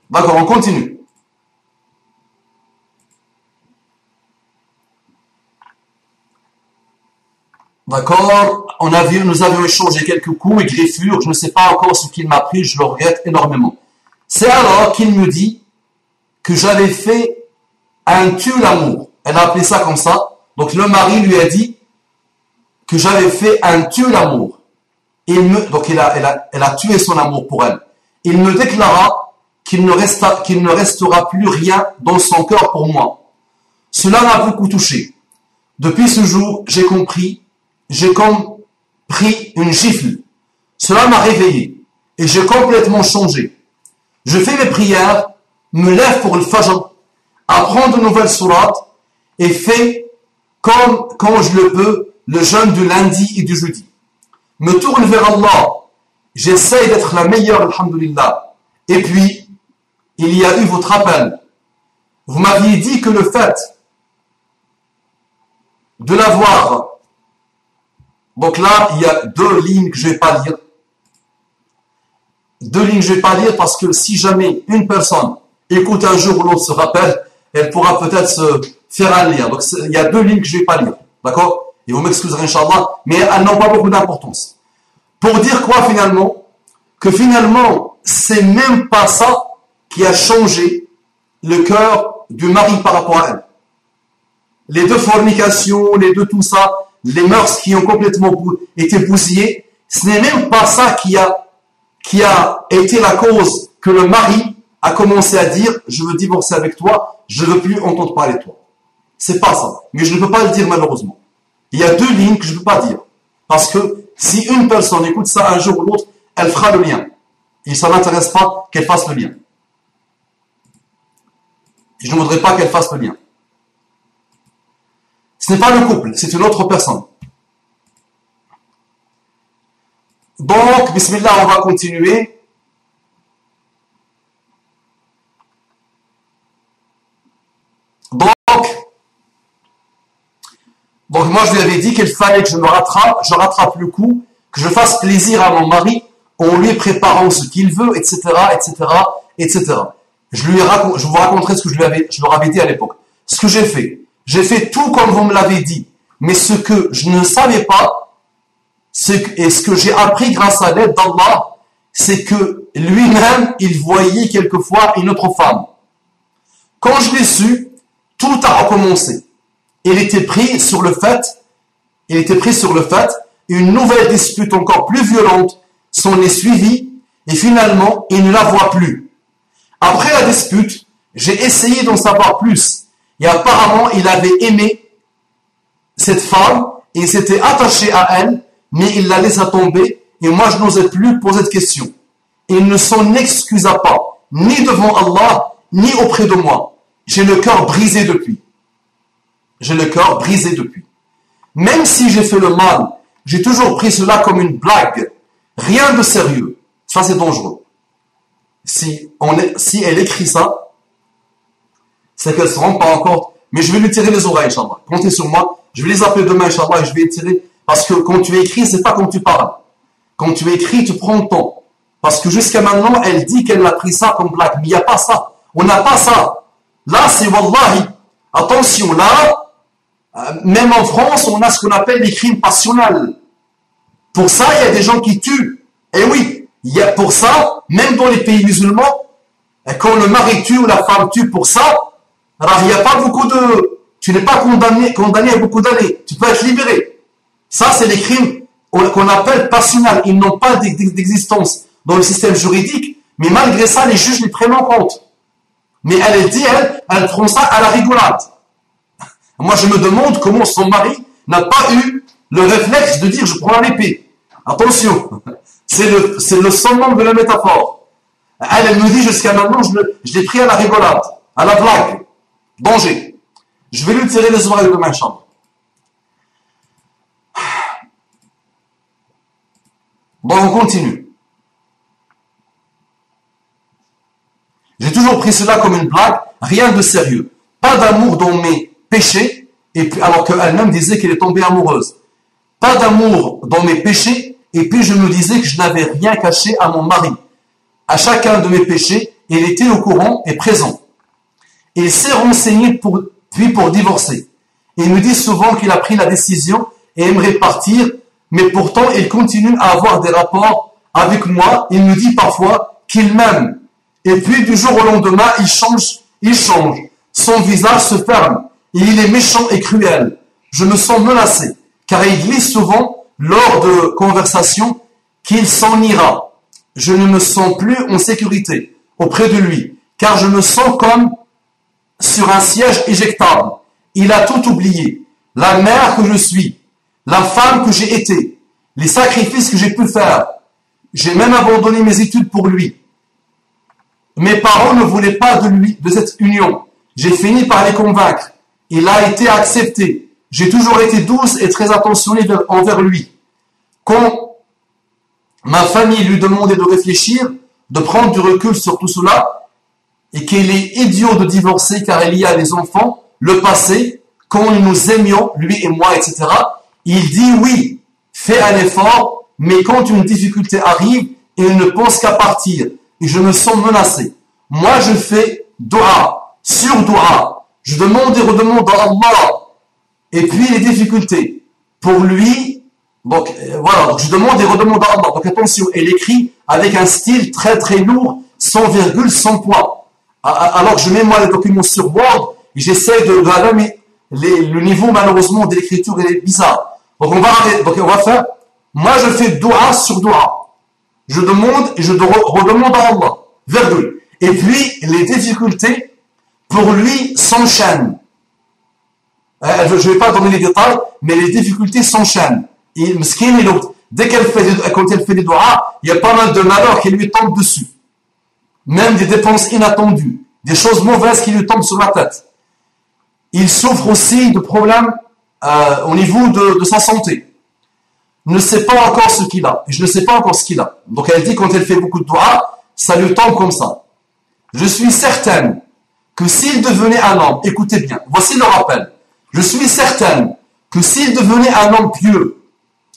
D'accord, on continue. D'accord, nous avions échangé quelques coups et griffures, je ne sais pas encore ce qu'il m'a pris, je le regrette énormément. C'est alors qu'il me dit que j'avais fait un tue-l'amour. Elle a appelé ça comme ça. Donc le mari lui a dit que j'avais fait un tue-l'amour. Donc elle a tué son amour pour elle. Il me déclara qu'il ne restera plus rien dans son cœur pour moi. Cela m'a beaucoup touché. Depuis ce jour, j'ai comme pris une gifle. Cela m'a réveillé et j'ai complètement changé. Je fais mes prières, me lève pour le fajr, apprends de nouvelles sourates et fais comme quand je le peux le jeûne du lundi et du jeudi. Me tourne vers Allah. J'essaye d'être la meilleure, alhamdulillah. Et puis, il y a eu votre appel. Vous m'aviez dit que le fait de l'avoir. Donc là, il y a deux lignes que je ne vais pas lire. Deux lignes que je ne vais pas lire parce que si jamais une personne écoute un jour ou l'autre ce rappel, elle pourra peut-être se faire un lien. Donc il y a deux lignes que je ne vais pas lire. D'accord? Et vous m'excuserez, Inch'Allah, mais elles n'ont pas beaucoup d'importance. Pour dire quoi finalement? Que finalement, c'est même pas ça qui a changé le cœur du mari par rapport à elle. Les deux fornications, les deux tout ça, les mœurs qui ont complètement été bousillées, ce n'est même pas ça qui a été la cause que le mari a commencé à dire « je veux divorcer avec toi, je ne veux plus entendre parler de toi ». C'est pas ça, mais je ne peux pas le dire malheureusement. Il y a deux lignes que je ne peux pas dire. Parce que si une personne écoute ça un jour ou l'autre, elle fera le lien. Et ça n'intéresse pas qu'elle fasse le lien. Et je ne voudrais pas qu'elle fasse le lien. Ce n'est pas le couple, c'est une autre personne. Donc, bismillah, on va continuer. Donc moi je lui avais dit qu'il fallait que je rattrape le coup, que je fasse plaisir à mon mari en lui préparant ce qu'il veut, etc., etc., etc. Je vous raconterai ce que je leur avais dit à l'époque. Ce que j'ai fait tout comme vous me l'avez dit, mais ce que je ne savais pas, et ce que j'ai appris grâce à l'aide d'Allah, c'est que lui-même, il voyait quelquefois une autre femme. Quand je l'ai su, tout a recommencé. Il était pris sur le fait, une nouvelle dispute encore plus violente s'en est suivie, et finalement, il ne la voit plus. Après la dispute, j'ai essayé d'en savoir plus, et apparemment, il avait aimé cette femme, et il s'était attaché à elle, mais il la laissa tomber, et moi je n'osais plus poser de questions. Il ne s'en excusa pas, ni devant Allah, ni auprès de moi. J'ai le cœur brisé depuis. Même si j'ai fait le mal, j'ai toujours pris cela comme une blague. Rien de sérieux. Ça, c'est dangereux. Si elle écrit ça, c'est qu'elle ne se rend pas encore. Mais je vais lui tirer les oreilles, Inch'Allah. Comptez sur moi. Je vais les appeler demain, Inch'Allah, et je vais les tirer. Parce que quand tu écris, c'est pas quand tu parles. Quand tu écris, tu prends le temps. Parce que jusqu'à maintenant, elle dit qu'elle a pris ça comme blague. Mais il n'y a pas ça. On n'a pas ça. Là, c'est wallahi. Attention, là, même en France, on a ce qu'on appelle les crimes passionnels. Pour ça, il y a des gens qui tuent. Et oui, il y a pour ça, même dans les pays musulmans, quand le mari tue ou la femme tue pour ça, alors il n'y a pas beaucoup de... Tu n'es pas condamné à beaucoup d'années. Tu peux être libéré. Ça, c'est les crimes qu'on appelle passionnels. Ils n'ont pas d'existence dans le système juridique, mais malgré ça, les juges les prennent en compte. Mais elle prend ça à la rigolade. Moi, je me demande comment son mari n'a pas eu le réflexe de dire « je prends l'épée ». Attention, c'est le summum de la métaphore. Elle me dit jusqu'à maintenant, je l'ai pris à la rigolade, à la blague. Danger. Je vais lui tirer les oreilles de ma chambre. Bon, on continue. J'ai toujours pris cela comme une blague, rien de sérieux. Pas d'amour dans mes péchés, et puis, alors qu'elle-même disait qu'elle est tombée amoureuse. Pas d'amour dans mes péchés, et puis je me disais que je n'avais rien caché à mon mari. À chacun de mes péchés, il était au courant et présent. Il s'est renseigné pour divorcer. Il me dit souvent qu'il a pris la décision et aimerait partir, mais pourtant il continue à avoir des rapports avec moi. Il me dit parfois qu'il m'aime. Et puis du jour au lendemain, il change. Son visage se ferme et il est méchant et cruel. Je me sens menacé, car il glisse souvent lors de conversations qu'il s'en ira. Je ne me sens plus en sécurité auprès de lui, car je me sens comme sur un siège éjectable. Il a tout oublié. La mère que je suis, la femme que j'ai été, les sacrifices que j'ai pu faire. J'ai même abandonné mes études pour lui. Mes parents ne voulaient pas de cette union. J'ai fini par les convaincre. Il a été accepté. J'ai toujours été douce et très attentionnée envers lui. Quand ma famille lui demandait de réfléchir, de prendre du recul sur tout cela, et qu'il est idiot de divorcer car il y a des enfants, le passé, quand nous aimions, lui et moi, etc., il dit oui, fais un effort, mais quand une difficulté arrive, il ne pense qu'à partir. Et je me sens menacé. Moi, je fais dua, sur dua. Je demande et redemande à Allah. Et puis les difficultés. Pour lui, donc voilà, donc je demande et redemande à Allah. Donc attention, elle écrit avec un style très très lourd, sans virgule, sans point. Alors que je mets moi les documents sur Word et j'essaie de mais le niveau malheureusement de l'écriture est bizarre. Donc on va faire, moi je fais dua sur dua. Je demande et je redemande à Allah. Virgule. Et puis, les difficultés, pour lui, s'enchaînent. Je ne vais pas donner les détails, mais les difficultés s'enchaînent. Et Mskin et l'autre, quand elle fait des doigts, il y a pas mal de malheurs qui lui tombent dessus. Même des dépenses inattendues, des choses mauvaises qui lui tombent sur la tête. Il souffre aussi de problèmes au niveau de sa santé. Ne sait pas encore ce qu'il a. Et je ne sais pas encore ce qu'il a. Donc elle dit quand elle fait beaucoup de doigts, ça lui tombe comme ça. Je suis certaine que s'il devenait un homme, écoutez bien, voici le rappel. Je suis certaine que s'il devenait un homme pieux,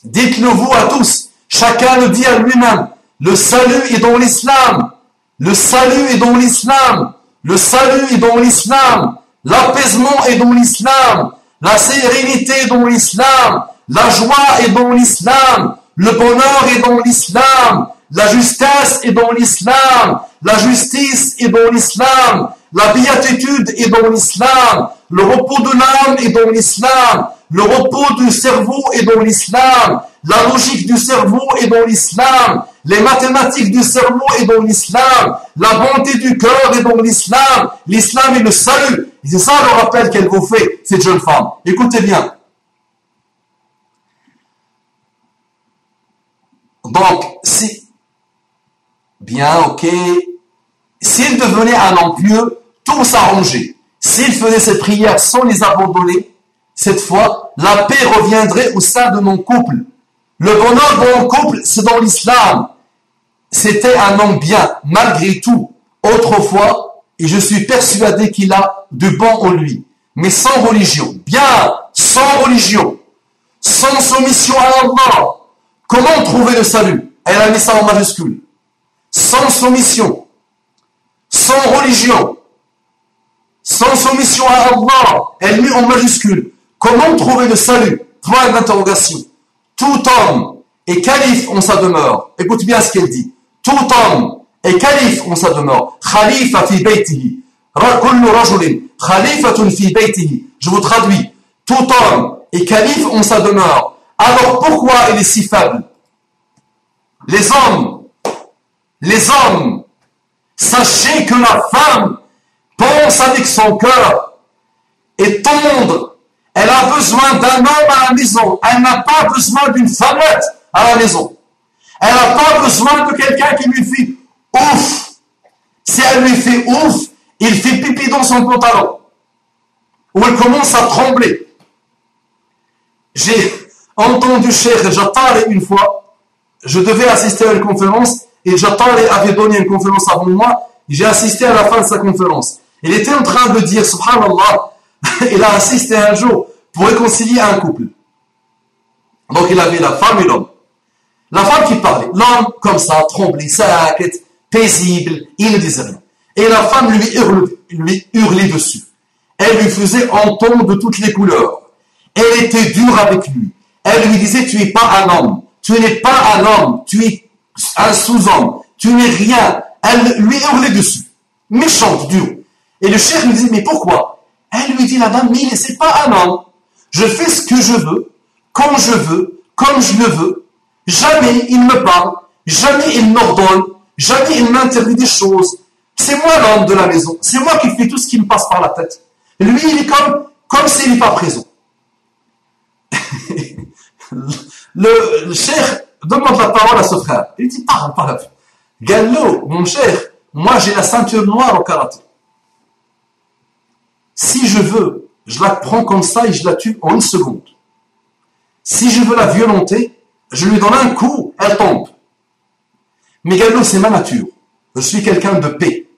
dites-le vous à tous, chacun le dit à lui-même, le salut est dans l'islam, le salut est dans l'islam, le salut est dans l'islam, l'apaisement est dans l'islam, la sérénité est dans l'islam, la joie est dans l'islam, le bonheur est dans l'islam, la justesse est dans l'islam, la justice est dans l'islam, la béatitude est dans l'islam, le repos de l'âme est dans l'islam, le repos du cerveau est dans l'islam, la logique du cerveau est dans l'islam, les mathématiques du cerveau est dans l'islam, la bonté du cœur est dans l'islam, l'islam est le salut. Et c'est ça le rappel qu'elle vous fait, cette jeune femme. Écoutez bien. Donc, ok, s'il devenait un homme pieux, tout s'arrangeait. S'il faisait ses prières sans les abandonner, cette fois, la paix reviendrait au sein de mon couple. Le bonheur de mon couple, c'est dans l'islam. C'était un homme bien, malgré tout, autrefois, et je suis persuadé qu'il a du bon en lui, mais sans religion. Bien, sans religion, sans soumission à Allah. Comment trouver le salut? Elle a mis ça en majuscule. Sans soumission, sans religion, sans soumission à Allah, elle met en majuscule. Comment trouver le salut? Point d'interrogation. Tout homme est calife en sa demeure. Écoute bien ce qu'elle dit. Tout homme est calife en sa demeure. Khalifa fi baytihi. Kullu rajulin khalifatun fi baytihi. Je vous traduis. Tout homme est calife en sa demeure. Alors pourquoi il est si faible? Les hommes, sachez que la femme pense avec son cœur et tendre. Elle a besoin d'un homme à la maison. Elle n'a pas besoin d'une femmette à la maison. Elle n'a pas besoin de quelqu'un qui lui fait ouf. Si elle lui fait ouf, il fait pipi dans son pantalon. Ou elle commence à trembler. J'ai entendu Cheikh Jatari une fois. Je devais assister à une conférence et Jatari avait donné une conférence avant moi. J'ai assisté à la fin de sa conférence. Il était en train de dire, subhanallah, il a assisté un jour pour réconcilier un couple. Donc il avait la femme et l'homme. La femme qui parlait, l'homme comme ça, tremblé, s'inquiète, paisible, il ne disait rien. Et la femme lui hurlait dessus. Elle lui faisait entendre de toutes les couleurs. Elle était dure avec lui. Elle lui disait, tu n'es pas un homme, tu n'es pas un homme, tu es un sous-homme, tu n'es rien. Elle lui hurlait dessus, méchante, dure. Et le cheikh lui dit, mais pourquoi? Elle lui dit, la dame, mais c'est pas un homme. Je fais ce que je veux, quand je veux, comme je le veux. Jamais il me parle, jamais il m'ordonne, jamais il m'interdit des choses. C'est moi l'homme de la maison, c'est moi qui fais tout ce qui me passe par la tête. Lui, il est comme s'il n'est pas présent. le cheikh demande la parole à ce frère. Il dit, parle. Gallo, mon cheikh, moi j'ai la ceinture noire au karaté. Si je veux, je la prends comme ça et je la tue en 1 seconde. Si je veux la violenter, je lui donne un coup, elle tombe. Mais Gallo, c'est ma nature. Je suis quelqu'un de paix.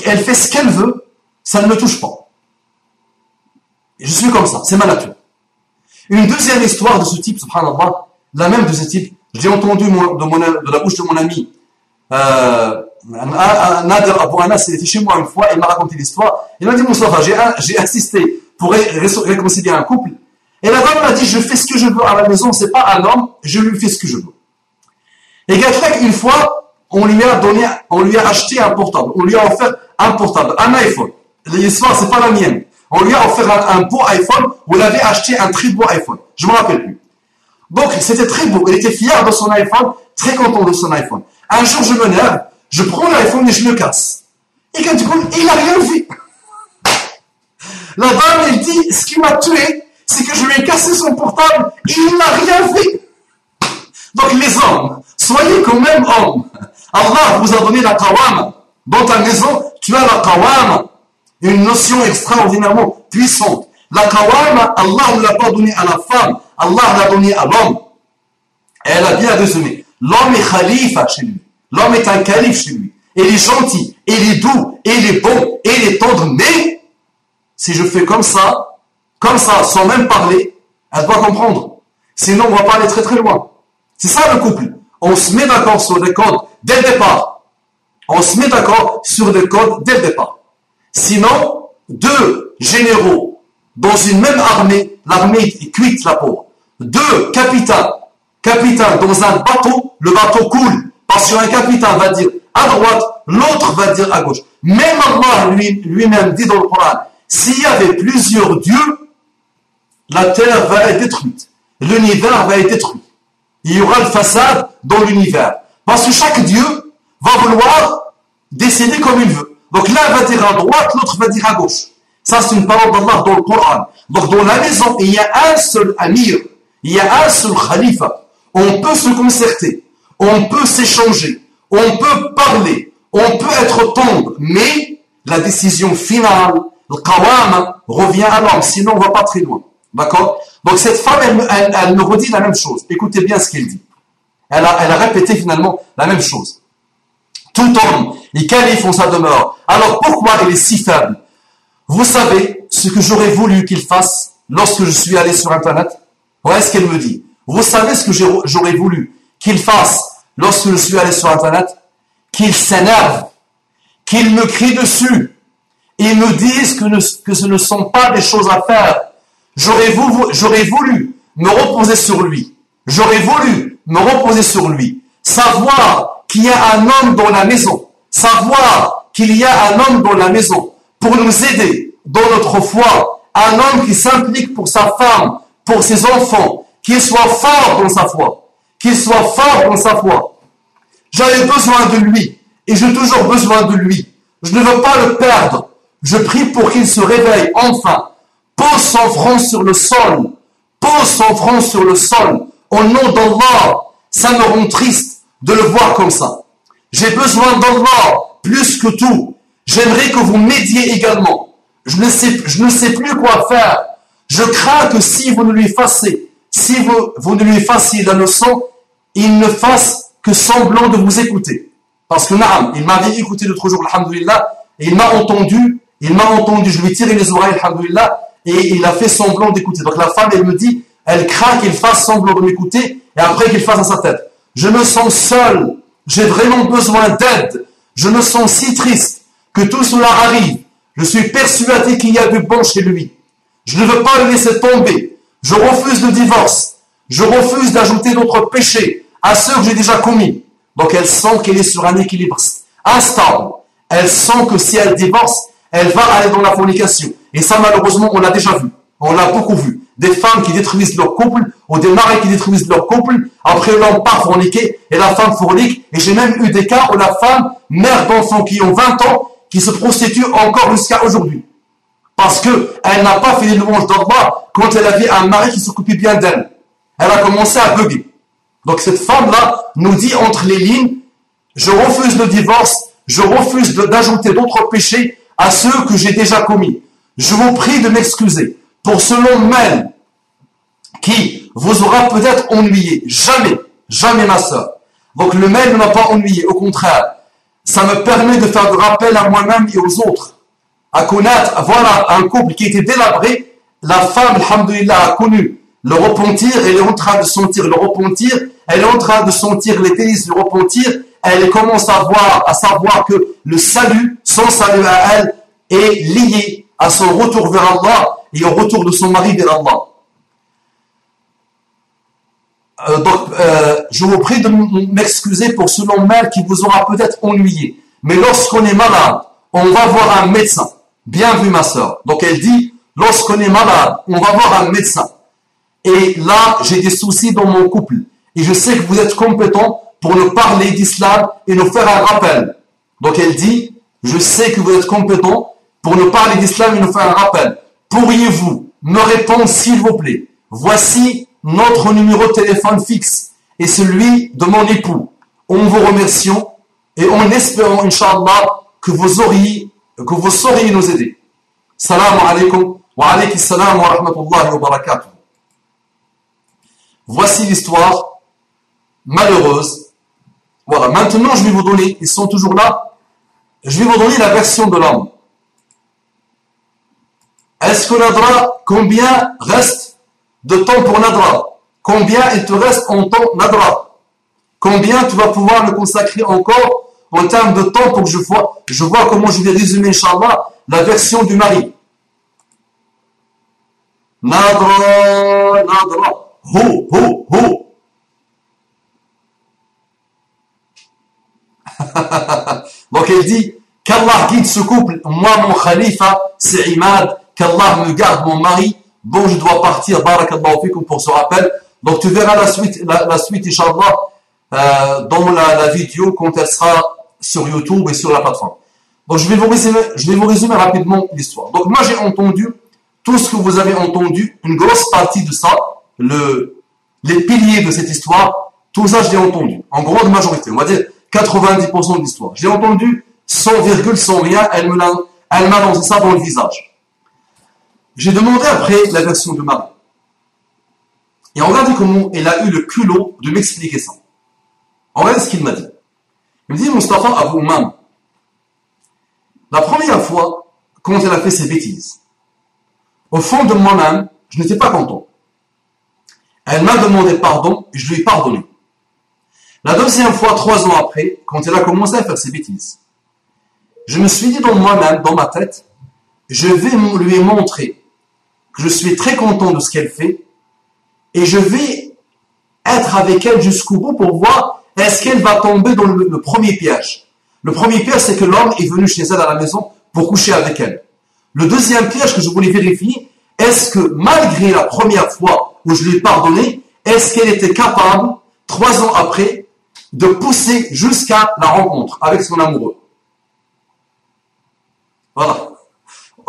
Elle fait ce qu'elle veut, ça ne me touche pas. Et je suis comme ça, c'est ma nature. Une deuxième histoire de ce type, subhanallah, la même de ce type, je l'ai entendu de la bouche de mon ami Nader Abou Anas, il était chez moi une fois, il m'a raconté l'histoire. Il m'a dit, Moustapha, j'ai assisté pour réconcilier un couple. Et la dame m'a dit, je fais ce que je veux à la maison, c'est pas un homme, je lui fais ce que je veux. Et Gatlek, une fois, on lui a acheté un portable, on lui a offert un portable, un iPhone. L'histoire, c'est pas la mienne. On lui a offert un beau iPhone, où il avait acheté un très beau iPhone. Je me rappelle plus. Donc, c'était très beau. Il était fier de son iPhone, très content de son iPhone. Un jour, je m'énerve, je prends l'iPhone et je le casse. Et quand du coup, il n'a rien fait. La dame, elle dit, ce qui m'a tué, c'est que je lui ai cassé son portable et il n'a rien fait. Donc, les hommes, soyez quand même hommes. Allah vous a donné la qawama. Dans ta maison, tu as la qawama. Une notion extraordinairement puissante. La qawama, Allah ne l'a pas donnée à la femme. Allah l'a donnée à l'homme. Elle a bien résumé. L'homme est khalifa chez lui. L'homme est un calife chez lui. Il est gentil, il est doux, il est bon, il est tendre. Mais, si je fais comme ça, sans même parler, elle doit comprendre. Sinon, on va pas aller très très loin. C'est ça le couple. On se met d'accord sur des codes dès le départ. On se met d'accord sur des codes dès le départ. Sinon, 2 généraux dans une même armée, l'armée est cuite, la pauvre. 2 capitaines dans un bateau, le bateau coule. Parce qu'un capitaine va dire à droite, l'autre va dire à gauche. Même Allah lui-même dit dans le Coran, s'il y avait plusieurs dieux, la terre va être détruite. L'univers va être détruit. Il y aura le façade dans l'univers. Parce que chaque dieu va vouloir décider comme il veut. Donc l'un va dire à droite, l'autre va dire à gauche. Ça, c'est une parole d'Allah dans le Coran. Donc dans la maison, il y a un seul amir, il y a un seul khalifa. On peut se concerter, on peut s'échanger, on peut parler, on peut être tendre, mais la décision finale, le qawama, revient à l'homme, sinon on ne va pas très loin. D'accord? Donc cette femme, elle me redit la même chose. Écoutez bien ce qu'elle dit. Elle a répété finalement la même chose. Tout homme est calife en sa demeure. Alors pourquoi il est si faible? Vous savez ce que j'aurais voulu qu'il fasse lorsque je suis allé sur Internet? Voilà ce qu'elle me dit. Vous savez ce que j'aurais voulu qu'il fasse lorsque je suis allé sur Internet? Qu'il s'énerve, qu'il me crie dessus, et me dise que ce ne sont pas des choses à faire. J'aurais voulu me reposer sur lui. J'aurais voulu me reposer sur lui. Savoir qu'il y a un homme dans la maison. Savoir qu'il y a un homme dans la maison pour nous aider dans notre foi. Un homme qui s'implique pour sa femme, pour ses enfants, qu'il soit fort dans sa foi. Qu'il soit fort dans sa foi. J'avais besoin de lui et j'ai toujours besoin de lui. Je ne veux pas le perdre. Je prie pour qu'il se réveille enfin. Pose son front sur le sol. Pose son front sur le sol. Au nom d'Allah, ça me rend triste de le voir comme ça. J'ai besoin d'Allah plus que tout. J'aimerais que vous m'aidiez également. Je ne sais plus quoi faire. Je crains que si vous ne lui fassiez la leçon, il ne fasse que semblant de vous écouter. Parce que naam, il m'avait écouté l'autre jour, alhamdoulilah, et il m'a entendu, je lui ai tiré les oreilles, alhamdoulilah, et il a fait semblant d'écouter. Donc la femme, elle me dit, elle craint qu'il fasse semblant de m'écouter, et après qu'il fasse à sa tête. Je me sens seul, j'ai vraiment besoin d'aide, je me sens si triste que tout cela arrive. Je suis persuadé qu'il y a du bon chez lui. Je ne veux pas le laisser tomber. Je refuse le divorce. Je refuse d'ajouter d'autres péchés à ceux que j'ai déjà commis. Donc elle sent qu'elle est sur un équilibre instable. Elle sent que si elle divorce, elle va aller dans la fornication. Et ça, malheureusement, on l'a déjà vu. On l'a beaucoup vu. Des femmes qui détruisent leur couple, ou des maris qui détruisent leur couple. Après, l'homme part forniquer et la femme fornique. Et j'ai même eu des cas où la femme, mère d'enfants qui ont 20 ans, qui se prostitue encore jusqu'à aujourd'hui. Parce qu'elle n'a pas fait les louanges d'Allah quand elle avait un mari qui s'occupait bien d'elle. Elle a commencé à bugger. Donc cette femme-là nous dit entre les lignes, je refuse le divorce, je refuse d'ajouter d'autres péchés à ceux que j'ai déjà commis. Je vous prie de m'excuser pour ce long mail qui vous aura peut-être ennuyé. Jamais, jamais ma sœur. Donc le mail ne m'a pas ennuyé, au contraire. Ça me permet de faire de rappel à moi-même et aux autres. À connaître, voilà un couple qui était délabré. La femme, alhamdoulilah, a connu le repentir. Elle est en train de sentir le repentir. Elle est en train de sentir les délices du repentir. Elle commence à savoir que le salut, son salut à elle, est lié à son retour vers Allah et au retour de son mari vers Allah. Je vous prie de m'excuser pour ce long mail qui vous aura peut-être ennuyé. Mais lorsqu'on est malade, on va voir un médecin. Bien vu, ma sœur. Donc elle dit, lorsqu'on est malade, on va voir un médecin. Et là, j'ai des soucis dans mon couple. Et je sais que vous êtes compétent pour nous parler d'islam et nous faire un rappel. Donc elle dit, je sais que vous êtes compétent pour nous parler d'islam et nous faire un rappel. Pourriez-vous me répondre, s'il vous plaît? Voici notre numéro de téléphone fixe et celui de mon époux. En vous remerciant et en espérant, Inch'Allah, que vous sauriez nous aider. Salam alaikum wa alaykum salam wa rahmatullahi wa barakatuh. Voici l'histoire malheureuse. Voilà, maintenant je vais vous donner, ils sont toujours là, je vais vous donner la version de l'homme. Est-ce que Nadra, combien reste de temps pour Nadra? Combien il te reste en temps Nadra? Combien tu vas pouvoir le consacrer encore en termes de temps pour que je vois comment je vais résumer, Inch'Allah, la version du mari. Nadra, Nadra, ho, ho, ho. Donc elle dit qu'Allah guide ce couple, moi mon khalifa c'est Imad, qu'Allah me garde mon mari. Bon, je dois partir, barakallahu fikum pour ce rappel. Donc tu verras la suite Inch'Allah dans la vidéo quand elle sera sur YouTube et sur la plateforme. Donc je vais vous résumer rapidement l'histoire. Donc moi j'ai entendu tout ce que vous avez entendu, une grosse partie de ça, les piliers de cette histoire, tout ça je l'ai entendu, en grande majorité, on va dire 90% de l'histoire. J'ai entendu sans virgule, sans rien, elle m'a lancé ça dans le visage. J'ai demandé après la version de Marie. Et regardez comment elle a eu le culot de m'expliquer ça. Regardez ce qu'il m'a dit. Il me dit, Mustafa, à vous-même, la première fois, quand elle a fait ses bêtises, au fond de moi-même, je n'étais pas content. Elle m'a demandé pardon et je lui ai pardonné. La deuxième fois, 3 ans après, quand elle a commencé à faire ses bêtises, je me suis dit dans moi-même, dans ma tête, je vais lui montrer que je suis très content de ce qu'elle fait et je vais être avec elle jusqu'au bout pour voir est-ce qu'elle va tomber dans le premier piège. Le premier piège, c'est que l'homme est venu chez elle à la maison pour coucher avec elle. Le deuxième piège que je voulais vérifier, est-ce que malgré la première fois où je lui ai pardonné, est-ce qu'elle était capable, 3 ans après, de pousser jusqu'à la rencontre avec son amoureux. Voilà.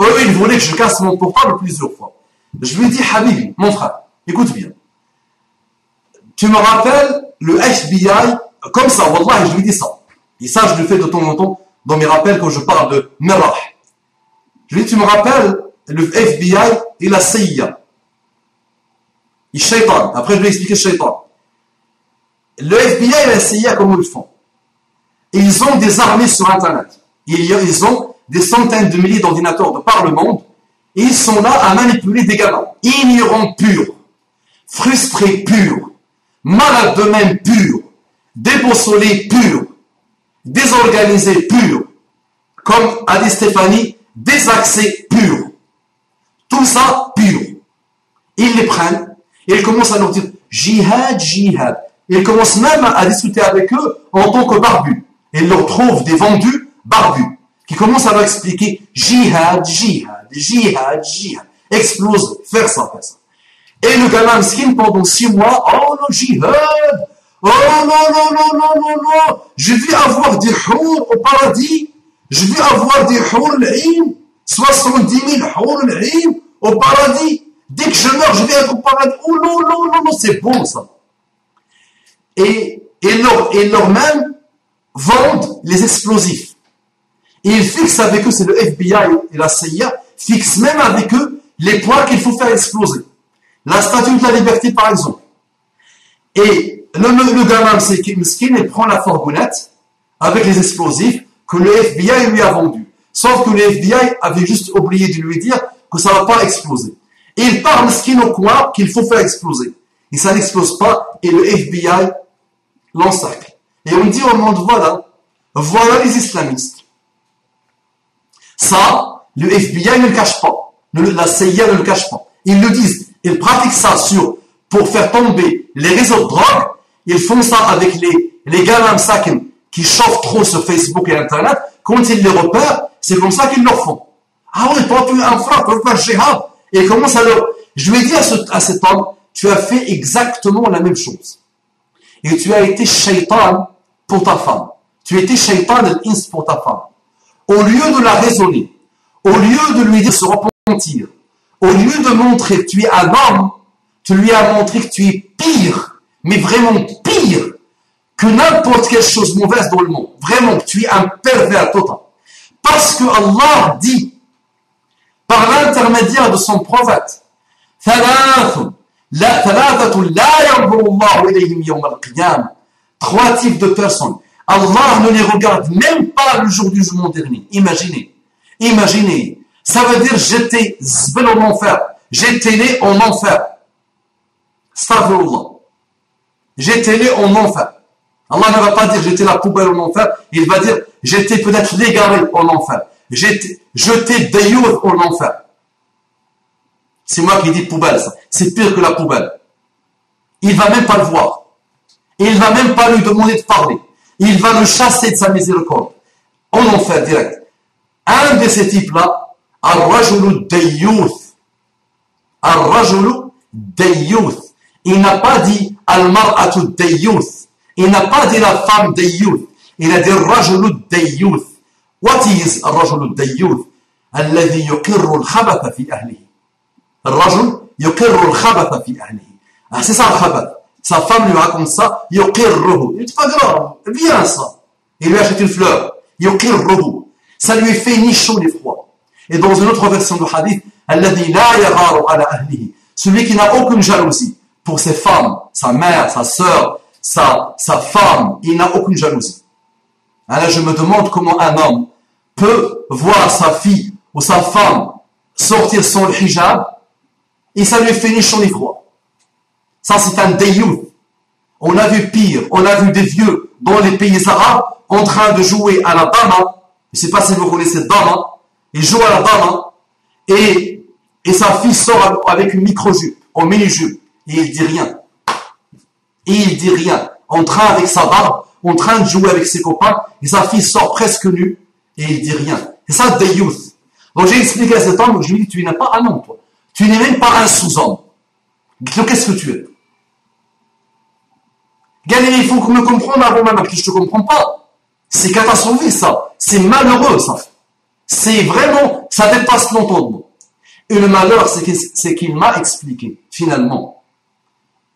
Eux, ils voulaient que je casse mon portable plusieurs fois. Je lui ai dit, Habibi, mon frère, écoute bien. Tu me rappelles le FBI, comme ça, wallah, je lui dis ça. Et ça, je le fais de temps en temps dans mes rappels quand je parle de Merah. Je lui dis, tu me rappelles le FBI et la CIA. Et Shaitan. Après, je vais expliquer Shaitan. Le FBI et la CIA, comment ils font? Ils ont des armées sur Internet. Ils ont des centaines de milliers d'ordinateurs de par le monde. Et ils sont là à manipuler des gamins. Ignorants purs. Frustrés purs. Malades d'eux-mêmes purs. Déboussolés purs. Désorganisés purs. Comme a dit Stéphanie, désaxés purs. Tout ça pur. Ils les prennent et ils commencent à leur dire jihad, jihad. Et ils commencent même à discuter avec eux en tant que barbus. Et ils leur trouvent des vendus barbus qui commencent à leur expliquer jihad, jihad, jihad, jihad. Exploser, faire ça, faire ça. Et le gamin skin pendant 6 mois, oh non, jihad, oh non, non, non, non, non, non, je vais avoir des hours au paradis, je vais avoir des hours l'im, 70 000 hours l'im au paradis. Dès que je meurs, je vais être au paradis. Oh non, non, non, non, c'est bon ça. Et leur même vendent les explosifs. Et ils fixent avec eux, c'est le FBI et la CIA, fixent même avec eux les points qu'il faut faire exploser. La statue de la liberté, par exemple. Et le gamin Mskin, il prend la fourgonnette avec les explosifs que le FBI lui a vendus. Sauf que le FBI avait juste oublié de lui dire que ça ne va pas exploser. Et il part Mskin au coin qu'il faut faire exploser. Et ça n'explose pas, et le FBI l'encercle. Et on dit au monde, voilà les islamistes. Ça, le FBI ne le cache pas. La CIA ne le cache pas. Ils le disent. Ils pratiquent ça pour faire tomber les réseaux de drogue. Ils font ça avec les gamins sakin qui chauffent trop sur Facebook et Internet. Quand ils les repèrent, c'est comme ça qu'ils le font. Ah oui, toi tu es un frère, tu veux faire jihad. Et ils commencent à leur... Je lui ai dit à cet homme, tu as fait exactement la même chose. Et tu as été shaitan pour ta femme. Tu as été shaitan al-ins pour ta femme. Au lieu de la raisonner, au lieu de lui dire se repentir, au lieu de montrer que tu es un homme, tu lui as montré que tu es pire, mais vraiment pire que n'importe quelle chose mauvaise dans le monde. Vraiment, que tu es un pervers total. Parce que Allah dit, par l'intermédiaire de son prophète, trois types de personnes. Allah ne les regarde même pas le jour du jugement dernier. Imaginez. Ça veut dire j'étais zbel en enfer. J'étais né en enfer. Astaghfirullah. J'étais né en enfer. Allah ne va pas dire j'étais la poubelle en enfer. Il va dire j'étais peut-être l'égaré en enfer. J'étais dayour en enfer. C'est moi qui dis poubelle, ça. C'est pire que la poubelle. Il va même pas le voir. Il va même pas lui demander de parler. Il va le chasser de sa miséricorde. En enfer direct. Un de ces types-là, Ar-Rajulu Dayyuth. Ar-Rajulu Dayyuth. Il n'a pas dit Al-Mar'atu Dayyuth. Il n'a pas dit la femme Dayyuth. Il a dit Ar-Rajulu Dayyuth. What is Ar-Rajulu Dayyuth? الذي يقر الخبث في أهله. الرجل يقر الخبث في أهله. C'est ça le khabath. Sa femme lui raconte ça, yuqirruhu. Il dit pas grave, viens ça. Il lui achète une fleur, yuqirruhu. Ça lui fait ni chaud ni froid. Et dans une autre version du hadith, alladhi la yagharu ala ahlihi. Celui qui n'a aucune jalousie pour ses femmes, sa mère, sa sœur, sa femme, il n'a aucune jalousie. Alors je me demande comment un homme peut voir sa fille ou sa femme sortir sans le hijab et ça lui fait ni chaud ni froid. Ça, c'est un dayyouth. On a vu pire. On a vu des vieux dans les pays arabes en train de jouer à la dama. Je ne sais pas si vous connaissez dama. Il joue à la dama et sa fille sort avec une micro-jupe, en mini-jupe. Et il dit rien. En train avec sa barbe, en train de jouer avec ses copains et sa fille sort presque nue et il dit rien. C'est ça, dayyouth. Donc j'ai expliqué à cet homme, je lui ai dit, tu n'es pas un homme, toi. Tu n'es même pas un sous-homme. Qu'est-ce que tu es? Galère, il faut me comprendre avant même que je te comprends pas. C'est catastrophique, ça. C'est malheureux, ça. C'est vraiment, ça dépasse l'entendement. Et le malheur, c'est qu'il m'a expliqué, finalement,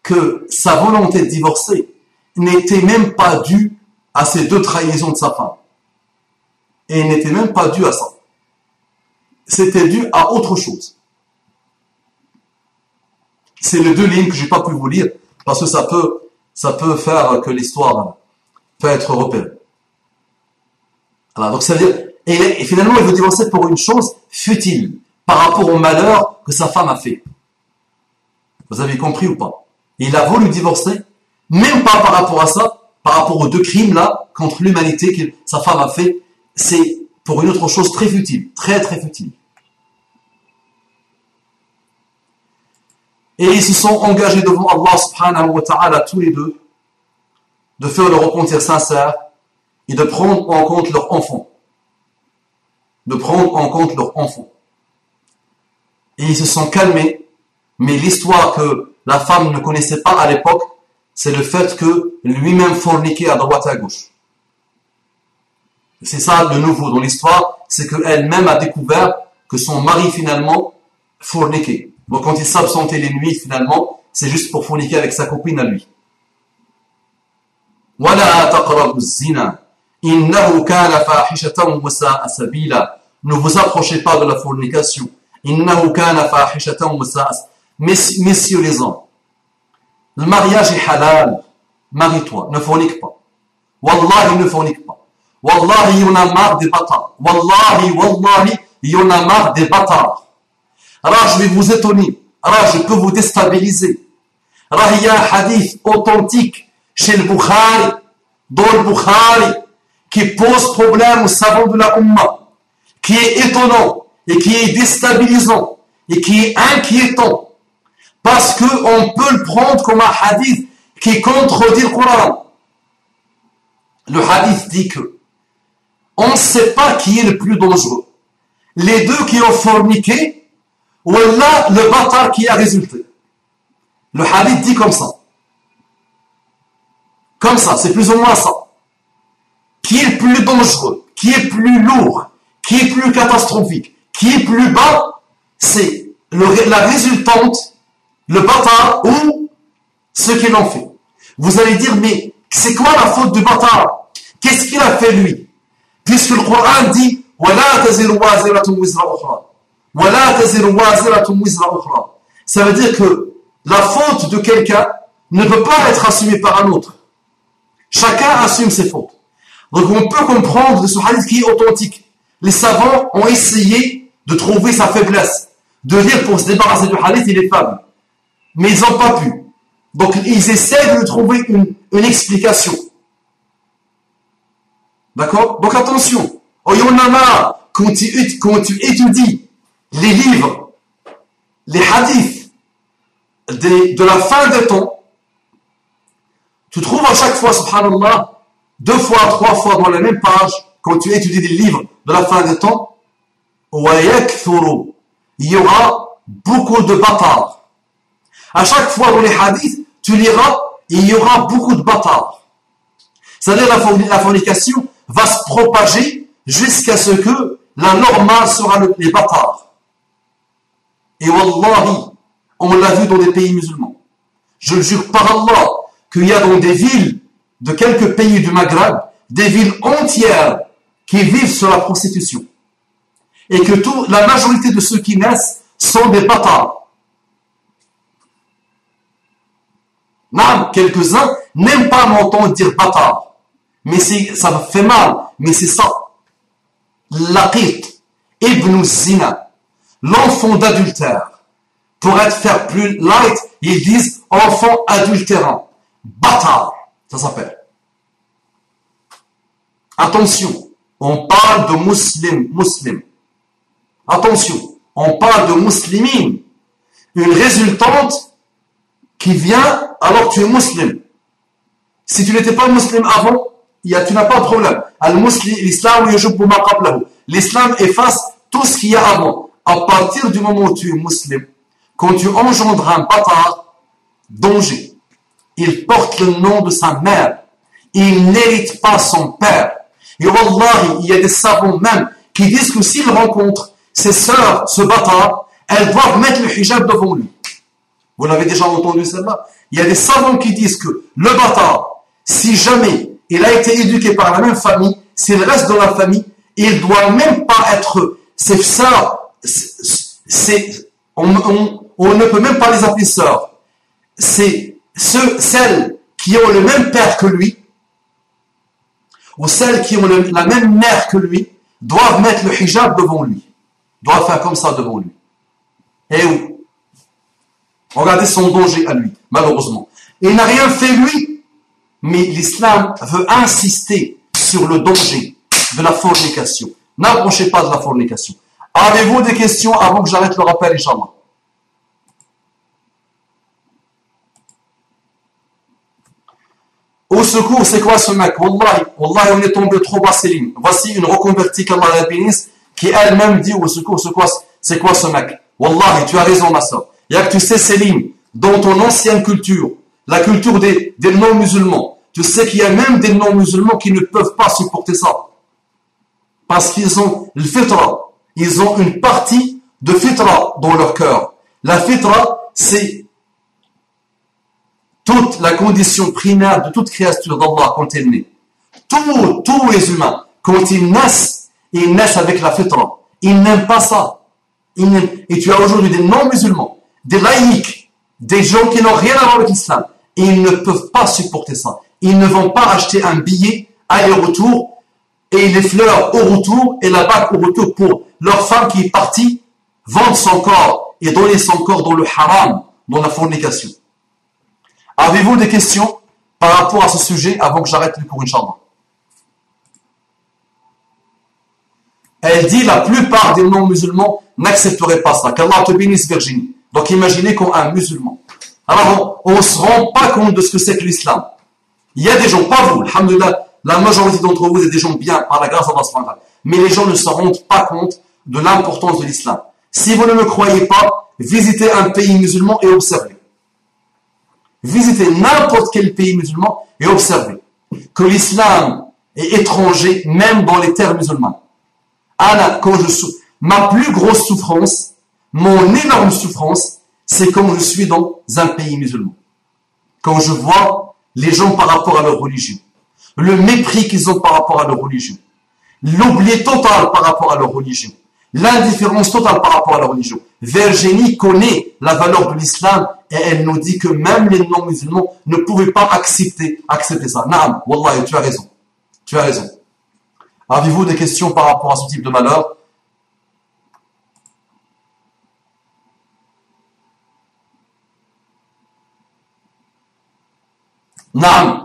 que sa volonté de divorcer n'était même pas due à ces 2 trahisons de sa femme. Et n'était même pas due à ça. C'était dû à autre chose. C'est les 2 lignes que j'ai pas pu vous lire, parce que ça peut faire que l'histoire peut être repérée. Alors, donc ça veut dire, et finalement, il veut divorcer pour une chose futile, par rapport au malheur que sa femme a fait. Vous avez compris ou pas? Il a voulu divorcer, même pas par rapport à ça, par rapport aux 2 crimes là, contre l'humanité que sa femme a fait, c'est pour une autre chose très futile, très très futile. Et ils se sont engagés devant Allah subhanahu wa ta'ala tous les deux de faire le repentir sincère et de prendre en compte leurs enfants. De prendre en compte leurs enfants. Et ils se sont calmés, mais l'histoire que la femme ne connaissait pas à l'époque, c'est le fait que lui-même forniquait à droite et à gauche. C'est ça le nouveau dans l'histoire, c'est qu'elle-même a découvert que son mari finalement forniquait. Donc quand il s'absentait les nuits finalement, c'est juste pour forniquer avec sa copine à lui. وَلَا تَقْرَبُوا الزِّنَا إِنَّهُ كَانَ فَاحِشَةً وَسَاءَ سَبِيلًا. Ne vous approchez pas de la fornication. إِنَّهُ كَانَ فَاحِشَةً وَسَاءَ. Messieurs les hommes, le mariage est halal. Marie-toi, ne fornique pas. Wallahi, ne fornique pas. Wallahi, il y en a marre des bâtards. Wallahi, il y en a marre des bâtards. Alors, je vais vous étonner. Alors, je peux vous déstabiliser. Alors, il y a un hadith authentique chez le Bukhari, dans le Bukhari, qui pose problème aux savants de la Ummah, qui est étonnant, et qui est déstabilisant, et qui est inquiétant, parce qu'on peut le prendre comme un hadith qui contredit le Coran. Le hadith dit que on ne sait pas qui est le plus dangereux. Les deux qui ont forniqué, ou là, le bâtard qui a résulté. Le hadith dit comme ça. Comme ça, c'est plus ou moins ça. Qui est plus dangereux, qui est plus lourd, qui est plus catastrophique, qui est plus bas, c'est la résultante, le bâtard ou ceux qui l'ont fait. Vous allez dire, mais c'est quoi la faute du bâtard? Qu'est-ce qu'il a fait lui? Puisque le Coran dit وَلَا تَزِرُ وَازِرَةٌ وِزْرَ أُخْرَى وَلَا تَزِرُ وَازِرَةٌ وِزْرَ أُخْرَى. Ça veut dire que la faute de quelqu'un ne peut pas être assumée par un autre. Chacun assume ses fautes. Donc on peut comprendre de ce hadith qui est authentique. Les savants ont essayé de trouver sa faiblesse, de dire pour se débarrasser du hadith il est faible. Mais ils n'ont pas pu. Donc ils essaient de trouver une explication. D'accord? Donc attention. Oh, il y en a marre, quand tu étudies les livres, les hadiths de la fin des temps, tu trouves à chaque fois, subhanallah, 2 fois, 3 fois dans la même page, quand tu étudies des livres de la fin des temps, il y aura beaucoup de bâtards. À chaque fois dans les hadiths, tu liras, il y aura beaucoup de bâtards. C'est-à-dire la fornication va se propager jusqu'à ce que la normale sera les bâtards. Et wallahi, on l'a vu dans des pays musulmans. Je le jure par Allah, qu'il y a dans des villes de quelques pays du Maghreb, des villes entières qui vivent sur la prostitution. Et que la majorité de ceux qui naissent sont des bâtards. Non, quelques-uns n'aiment pas m'entendre dire bâtard. Mais ça me fait mal, mais c'est ça. Laqit, ibn zina, l'enfant d'adultère. Pour faire plus light, ils disent enfant adultérant. Bâtard, ça s'appelle. Attention, on parle de muslim. Attention, on parle de muslimine. Une résultante qui vient alors que tu es musulman. Si tu n'étais pas musulman avant, tu n'as pas de problème. L'islam efface tout ce qu'il y a avant. À partir du moment où tu es musulman, quand tu engendres un bâtard, danger. Il porte le nom de sa mère. Il n'hérite pas son père. Et wallahi, il y a des savants même qui disent que s'ils rencontrent ses sœurs, ce bâtard, elles doivent mettre le hijab devant lui. Vous l'avez déjà entendu celle-là? Il y a des savants qui disent que le bâtard, si jamais il a été éduqué par la même famille, s'il reste dans la famille, il doit même pas être ses sœurs. On ne peut même pas les appeler sœurs. C'est celles qui ont le même père que lui, ou celles qui ont la même mère que lui, doivent mettre le hijab devant lui. Doivent faire comme ça devant lui. Et oui. Regardez son danger à lui, malheureusement. Il n'a rien fait lui, mais l'islam veut insister sur le danger de la fornication. N'approchez pas de la fornication. Avez-vous des questions avant que j'arrête le rappel, Inch'Allah? secours, c'est quoi ce mec? Wallahi, Wallahi, on est tombé trop bas, Céline. Voici une reconvertie qu'Allah la bénisse, qui elle-même dit au secours, c'est quoi ce mec? Wallahi, tu as raison, ma soeur. Il y a que tu sais, Céline, dans ton ancienne culture, la culture des non-musulmans, tu sais qu'il y a même des non-musulmans qui ne peuvent pas supporter ça. Parce qu'ils ont le fitra. Ils ont une partie de fitra dans leur cœur. La fitra, c'est toute la condition primaire de toute créature d'Allah quand elle naît. Tous les humains, quand ils naissent avec la fitra. Ils n'aiment pas ça. Et tu as aujourd'hui des non-musulmans, des laïcs, des gens qui n'ont rien à voir avec l'islam. Et ils ne peuvent pas supporter ça. Ils ne vont pas acheter un billet aller-retour et les fleurs au retour et la bague au retour pour leur femme qui est partie vendre son corps et donner son corps dans le haram, dans la fornication. Avez-vous des questions par rapport à ce sujet avant que j'arrête le cours, Inch'Allah? Elle dit la plupart des non-musulmans n'accepteraient pas ça. Qu'Allah te bénisse, Virginie. Donc imaginez qu'on a un musulman. Alors on ne se rend pas compte de ce que c'est que l'islam. Il y a des gens, pas vous, alhamdoulilah, la majorité d'entre vous êtes des gens bien par la grâce d'Allah, mais les gens ne se rendent pas compte de l'importance de l'islam. Si vous ne me croyez pas, visitez un pays musulman et observez. Visitez n'importe quel pays musulman et observez que l'islam est étranger même dans les terres musulmanes. Ma plus grosse souffrance, mon énorme souffrance, c'est quand je suis dans un pays musulman. Quand je vois les gens par rapport à leur religion, le mépris qu'ils ont par rapport à leur religion, l'oubli total par rapport à leur religion, l'indifférence totale par rapport à leur religion. Virginie connaît la valeur de l'islam et elle nous dit que même les non-musulmans ne pouvaient pas accepter ça. Naam, Wallahi, tu as raison. Tu as raison. Avez-vous des questions par rapport à ce type de malheur? Naam.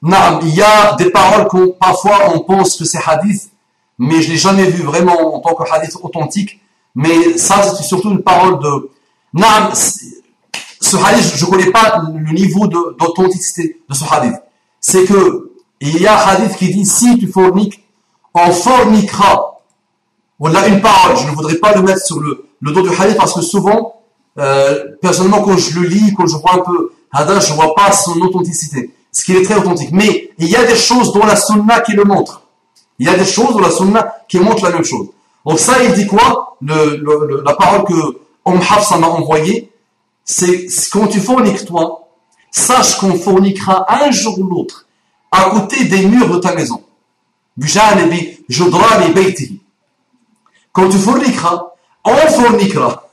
Naam, il y a des paroles qu'on parfois on pense que c'est hadith, mais je l'ai jamais vu vraiment en tant que hadith authentique. Mais ça, c'est surtout une parole de... Naam, ce hadith, je connais pas le niveau d'authenticité de ce hadith. C'est que il y a un hadith qui dit si tu forniques, on forniquera. Voilà une parole. Je ne voudrais pas le mettre sur le dos du hadith parce que souvent, personnellement, quand je le lis, quand je vois un peu hadith, je vois pas son authenticité. Ce qui est très authentique. Mais il y a des choses dans la sunna qui le montrent. Il y a des choses dans la sunna qui montrent la même chose. Donc ça, il dit quoi? La parole que Hafsa m'a envoyée, c'est quand tu forniques toi, sache qu'on forniquera un jour ou l'autre à côté des murs de ta maison. Quand tu forniqueras, on forniquera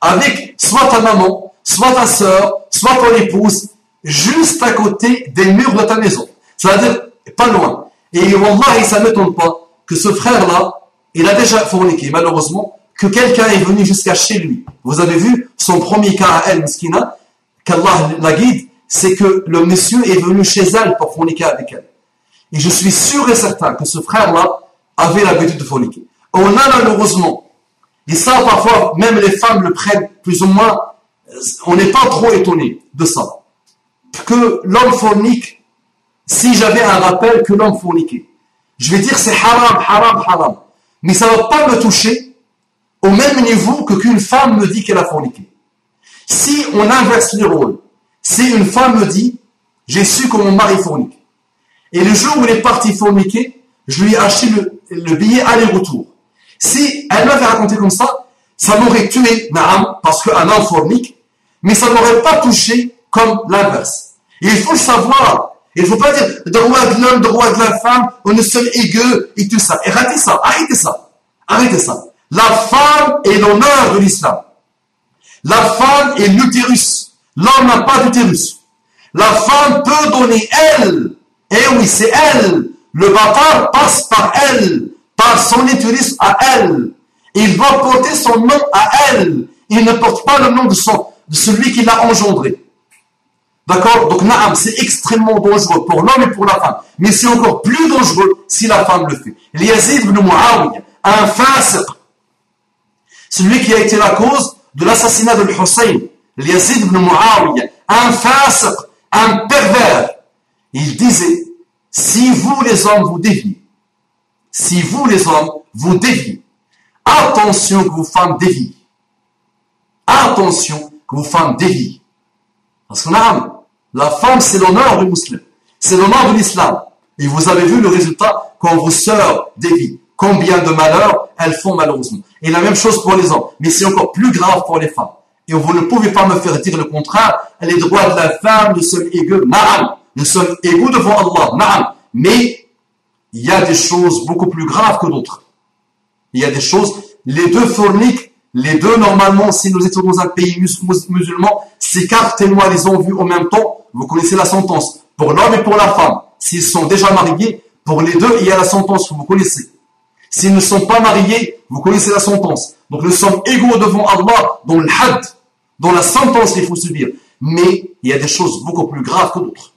avec soit ta maman, soit ta sœur, soit ton épouse, juste à côté des murs de ta maison. C'est-à-dire, pas loin. Et Wallah, ça ne m'étonne pas que ce frère-là, il a déjà forniqué, malheureusement, que quelqu'un est venu jusqu'à chez lui. Vous avez vu, son premier cas à elle, Miskina, qu'Allah la guide, c'est que le monsieur est venu chez elle pour forniquer avec elle. Et je suis sûr et certain que ce frère-là avait l'habitude de forniquer. On a malheureusement, et ça parfois, même les femmes le prennent plus ou moins, on n'est pas trop étonné de ça. Que l'homme fornique, si j'avais un rappel que l'homme forniquait, je vais dire c'est haram, haram, haram. Mais ça ne va pas me toucher au même niveau qu'une femme me dit qu'elle a forniqué. Si on inverse les rôles, si une femme me dit, j'ai su que mon mari fornique, et le jour où il est parti forniquer, je lui ai acheté le billet aller-retour. Si elle m'avait raconté comme ça m'aurait tué, parce qu'un homme fornique, mais ça ne m'aurait pas touché comme l'inverse. Et il faut le savoir. Il ne faut pas dire droit de l'homme, droit de la femme, on est seul égeux et tout ça. Et arrêtez ça, arrêtez ça, arrêtez ça. La femme est l'honneur de l'islam. La femme est l'utérus. L'homme n'a pas d'utérus. La femme peut donner elle. Eh oui, c'est elle. Le bâtard passe par elle, par son utérus à elle. Il doit porter son nom à elle. Il ne porte pas le nom de celui qui l'a engendré. D'accord? Donc, naam, c'est extrêmement dangereux pour l'homme et pour la femme. Mais c'est encore plus dangereux si la femme le fait. Yazid ibn Muawiyah, un fasiq, celui qui a été la cause de l'assassinat de Hussein. Yazid ibn Muawiyah, un fasiq, un pervers. Il disait, si vous les hommes vous déviez, si vous les hommes vous déviez, attention que vos femmes dévient. Attention que vos femmes dévient. Parce que la femme, c'est l'honneur du musulman. C'est l'honneur de l'islam. Et vous avez vu le résultat quand vos sœurs dévient. Combien de malheurs elles font malheureusement. Et la même chose pour les hommes. Mais c'est encore plus grave pour les femmes. Et vous ne pouvez pas me faire dire le contraire. Les droits de la femme, nous sommes égaux. Naam. Nous sommes égaux devant Allah. Naam. Mais il y a des choses beaucoup plus graves que d'autres. Il y a des choses, les deux forniquent, les deux normalement, si nous étions dans un pays musulman, ces 4 témoins les ont vus en même temps, vous connaissez la sentence. Pour l'homme et pour la femme, s'ils sont déjà mariés, pour les deux, il y a la sentence que vous connaissez. S'ils ne sont pas mariés, vous connaissez la sentence. Donc nous sommes égaux devant Allah dans le had, dans la sentence qu'il faut subir. Mais il y a des choses beaucoup plus graves que d'autres.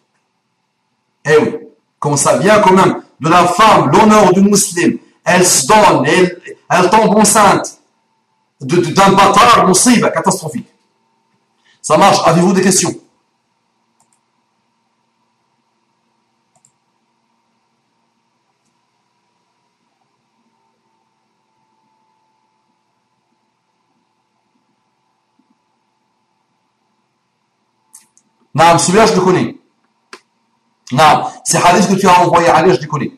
Eh oui, quand ça vient quand même de la femme, l'honneur du musulman, elle se donne, elle tombe enceinte d'un bâtard, musiba, catastrophique. Ça marche. Avez-vous des questions? Non, celui-là, je le connais. Non, ces hadiths que tu as envoyés à Ali, je les connais.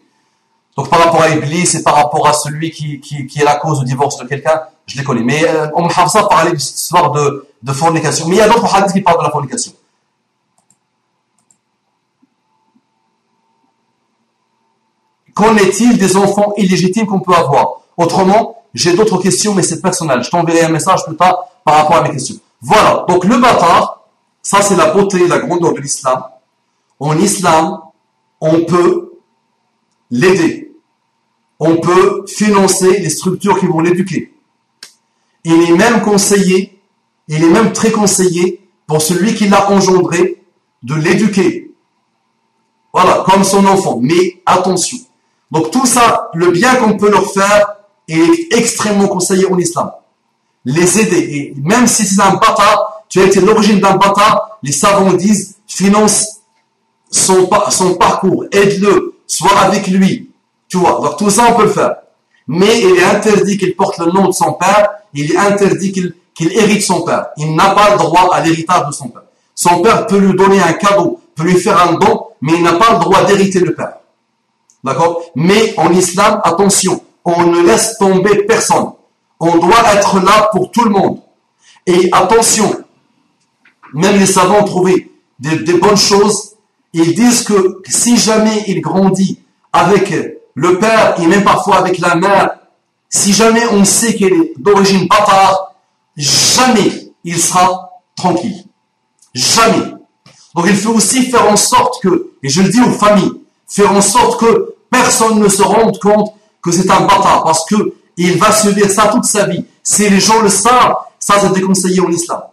Donc par rapport à Iblis et par rapport à celui qui est la cause du divorce de quelqu'un, je les connais. Mais on Hafsa parlait de cette histoire de fornication. Mais il y a d'autres hadiths qui parlent de la fornication. Qu'en est-il des enfants illégitimes qu'on peut avoir? Autrement, j'ai d'autres questions, mais c'est personnel. Je t'enverrai un message plus tard par rapport à mes questions. Voilà, donc le bâtard, ça c'est la beauté, la grandeur de l'islam. En islam, on peut l'aider. On peut financer les structures qui vont l'éduquer. Il est même conseillé, il est même très conseillé pour celui qui l'a engendré de l'éduquer. Voilà, comme son enfant. Mais attention. Donc tout ça, le bien qu'on peut leur faire est extrêmement conseillé en islam. Les aider. Et même si c'est un bâtard, tu as été l'origine d'un bâtard, les savants disent, finance son parcours, aide-le, sois avec lui. Tu vois, donc tout ça on peut le faire. Mais il est interdit qu'il porte le nom de son père, il est interdit qu'il hérite son père. Il n'a pas le droit à l'héritage de son père. Son père peut lui donner un cadeau, peut lui faire un don, mais il n'a pas le droit d'hériter le père. D'accord? Mais en islam, attention, on ne laisse tomber personne. On doit être là pour tout le monde. Et attention, même les savants ont trouvé des bonnes choses. Ils disent que si jamais il grandit avec le père et même parfois avec la mère, si jamais on sait qu'il est d'origine bâtard, jamais il sera tranquille. Jamais. Donc il faut aussi faire en sorte que, et je le dis aux familles, faire en sorte que personne ne se rende compte que c'est un bâtard, parce que il va subir ça toute sa vie. Si les gens le savent, ça c'est déconseillé en islam.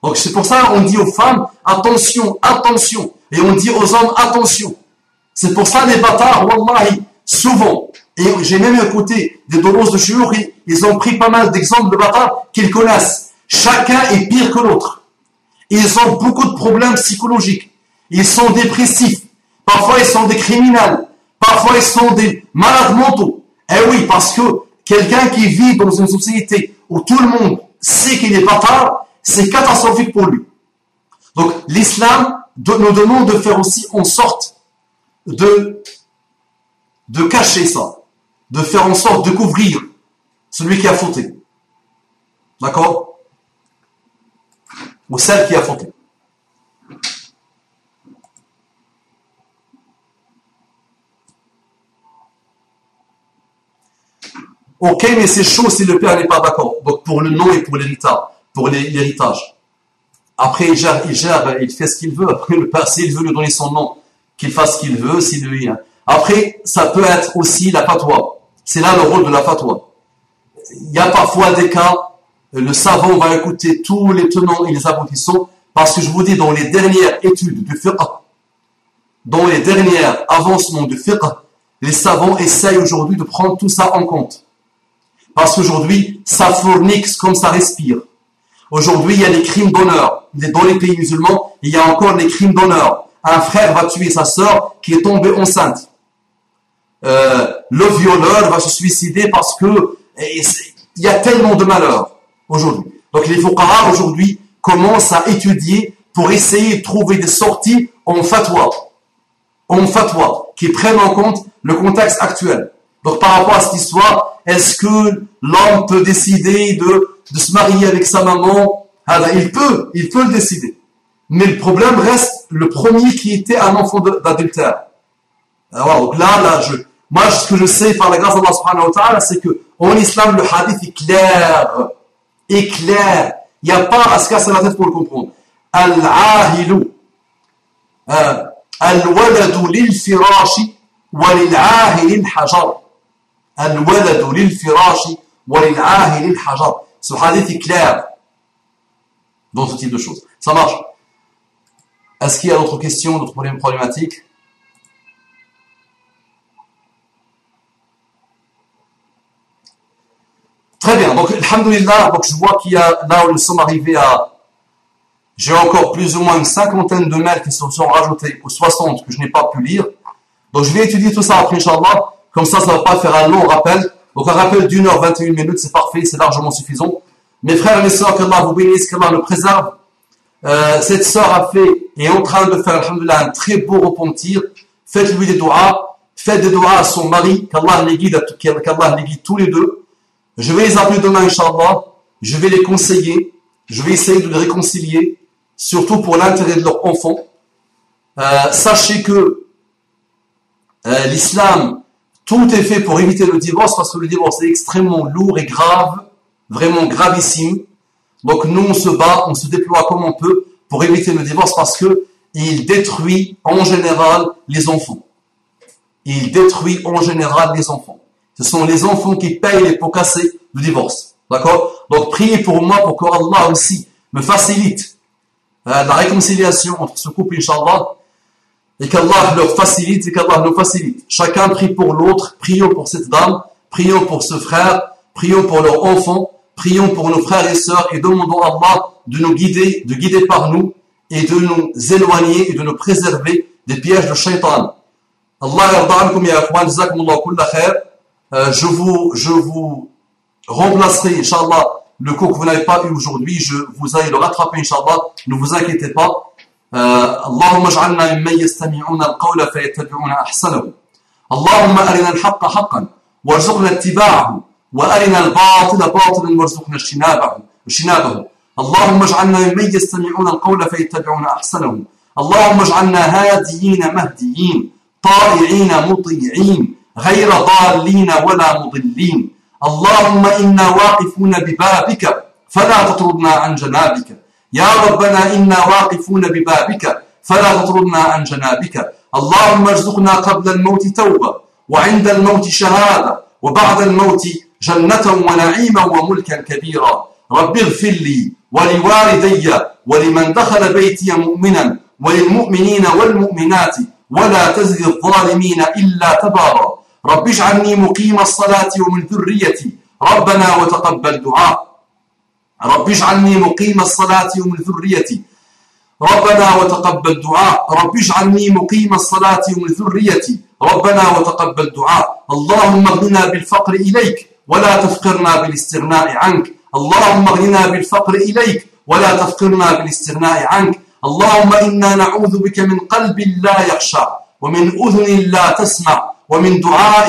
Donc c'est pour ça qu'on dit aux femmes, attention, attention. Et on dit aux hommes, attention. C'est pour ça les bâtards, wallahi, souvent, et j'ai même écouté des dolos de chiour, ils ont pris pas mal d'exemples de bâtards qu'ils connaissent. Chacun est pire que l'autre. Ils ont beaucoup de problèmes psychologiques. Ils sont dépressifs. Parfois, ils sont des criminels. Parfois, ils sont des malades mentaux. Eh oui, parce que quelqu'un qui vit dans une société où tout le monde sait qu'il est bâtard, c'est catastrophique pour lui. Donc, l'islam nous demande de faire aussi en sorte de cacher ça, de faire en sorte de couvrir celui qui a fauté. D'accord? Ou celle qui a fauté. Ok, mais c'est chaud si le père n'est pas d'accord. Donc pour le nom et pour l'héritage. Après, il fait ce qu'il veut. Après, le père, s'il veut lui donner son nom, qu'il fasse ce qu'il veut. Après, ça peut être aussi la fatwa. C'est là le rôle de la fatwa. Il y a parfois des cas, le savant va écouter tous les tenants et les aboutissants, parce que je vous dis, dans les dernières études du fiqh, dans les derniers avancements du fiqh, les savants essayent aujourd'hui de prendre tout ça en compte. Parce qu'aujourd'hui, ça fournique comme ça respire. Aujourd'hui, il y a des crimes d'honneur. Dans les pays musulmans, il y a encore des crimes d'honneur. un frère va tuer sa sœur qui est tombée enceinte. Le violeur va se suicider parce que il y a tellement de malheurs aujourd'hui. Donc les fuqaha aujourd'hui commencent à étudier pour essayer de trouver des sorties en fatwa, qui prennent en compte le contexte actuel. Donc par rapport à cette histoire, est-ce que l'homme peut décider de se marier avec sa maman? Il peut le décider. Mais le problème reste le premier qui était un enfant d'adultère. Alors, donc moi, ce que je sais par la grâce d'Allah subhanahu wa ta'ala, c'est que en islam, le hadith est clair. Il n'y a pas à se casser la tête pour le comprendre. Al-ahilu al-waladu lil-firashi wa lil-ahili al-hajar. Al-waladu lil-firashi wa lil-ahili al-hajar. Ce hadith est clair dans ce type de choses. Ça marche. Est-ce qu'il y a d'autres questions, d'autres problématiques? Très bien, donc alhamdoulilah, donc je vois qu'il y a, là où nous sommes arrivés à, j'ai encore plus ou moins une cinquantaine de mails qui se sont rajoutés aux 60 que je n'ai pas pu lire. Donc je vais étudier tout ça après, Inch'Allah, comme ça ne va pas faire un long rappel. Donc un rappel d'1h21, c'est parfait, c'est largement suffisant. Mes frères et mes sœurs, qu'Allah vous bénisse, qu'Allah le préserve. Cette sœur a fait et est en train de faire, alhamdoulilah, un très beau repentir. Faites-lui des doigts, faites des doigts à son mari, qu'Allah les guide tous les deux. Je vais les appeler demain, Inch'Allah. Je vais les conseiller. Je vais essayer de les réconcilier, surtout pour l'intérêt de leurs enfants. Sachez que l'islam, tout est fait pour éviter le divorce, parce que le divorce est extrêmement lourd et grave, vraiment gravissime. Donc nous, on se bat, on se déploie comme on peut pour éviter le divorce, parce que il détruit en général les enfants. Il détruit en général les enfants. Ce sont les enfants qui payent les pots cassés du divorce. D'accord? Donc priez pour moi pour qu'Allah aussi me facilite la réconciliation entre ce couple, Inch'Allah, et qu'Allah leur facilite et qu'Allah nous facilite. Chacun prie pour l'autre, prions pour cette dame, prions pour ce frère, prions pour leurs enfants, prions pour nos frères et sœurs et demandons à Allah de nous guider, de guider par nous et de nous éloigner et de nous préserver des pièges de shaitan. Allah yarda ankum ya akhwan, jazakumullah kulla khair. Je vous remplacerai, Inch'Allah, le cours que vous n'avez pas eu aujourd'hui, vous allez le rattraper, Inch'Allah, ne vous inquiétez pas. اللهم اجعلنا ممن يستمعون القول فيتبعون احسنه اللهم ارنا الحق حقا وارزقنا اتباعه وارنا الباطل باطلا وارزقنا اجتنابه اللهم اجعلنا ممن يستمعون القول فيتبعون احسنه اللهم اجعلنا هاديين مهديين طائعين مطيعين غير ضالين ولا مضلين اللهم إنا واقفون ببابك فلا تطردنا عن جنابك يا ربنا إنا واقفون ببابك فلا تطردنا عن جنابك اللهم ارزقنا قبل الموت توبة وعند الموت شهادة وبعد الموت جنة ونعيما وملكا كبيرا رب اغفر لي ولوالدي ولمن دخل بيتي مؤمنا وللمؤمنين والمؤمنات ولا تزد الظالمين إلا تبارا رب اجعلني مقيم الصلاة ومن ذريتي ربنا وتقبل دعاء رب اجعلني مقيم الصلاة ومن ذريتي ربنا وتقبل دعاء رب اجعلني مقيم الصلاة ومن ذريتي ربنا وتقبل دعاء اللهم اغننا بالفقر إليك ولا تفقرنا بالاستغناء عنك اللهم اغننا بالفقر إليك ولا تفقرنا بالاستغناء عنك اللهم إنا نعوذ بك من قلب لا يخشع ومن أذن لا تسمع ومن دعاء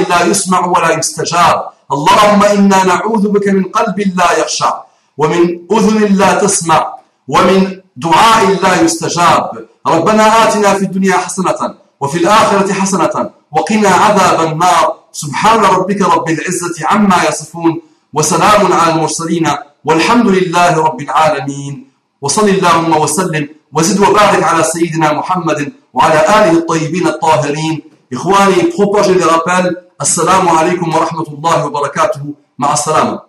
لا يسمع ولا يستجاب اللهم إنا نعوذ بك من قلب لا يخشع ومن أذن لا تسمع ومن دعاء لا يستجاب ربنا آتنا في الدنيا حسنة وفي الآخرة حسنة وقنا عذاب النار سبحان ربك رب العزة عما يصفون وسلام على المرسلين والحمد لله رب العالمين وصل اللهم وسلم وزد وبارك على سيدنا محمد وعلى آله الطيبين الطاهرين إخواني propagez les rappels السلام عليكم ورحمة الله وبركاته مع السلامة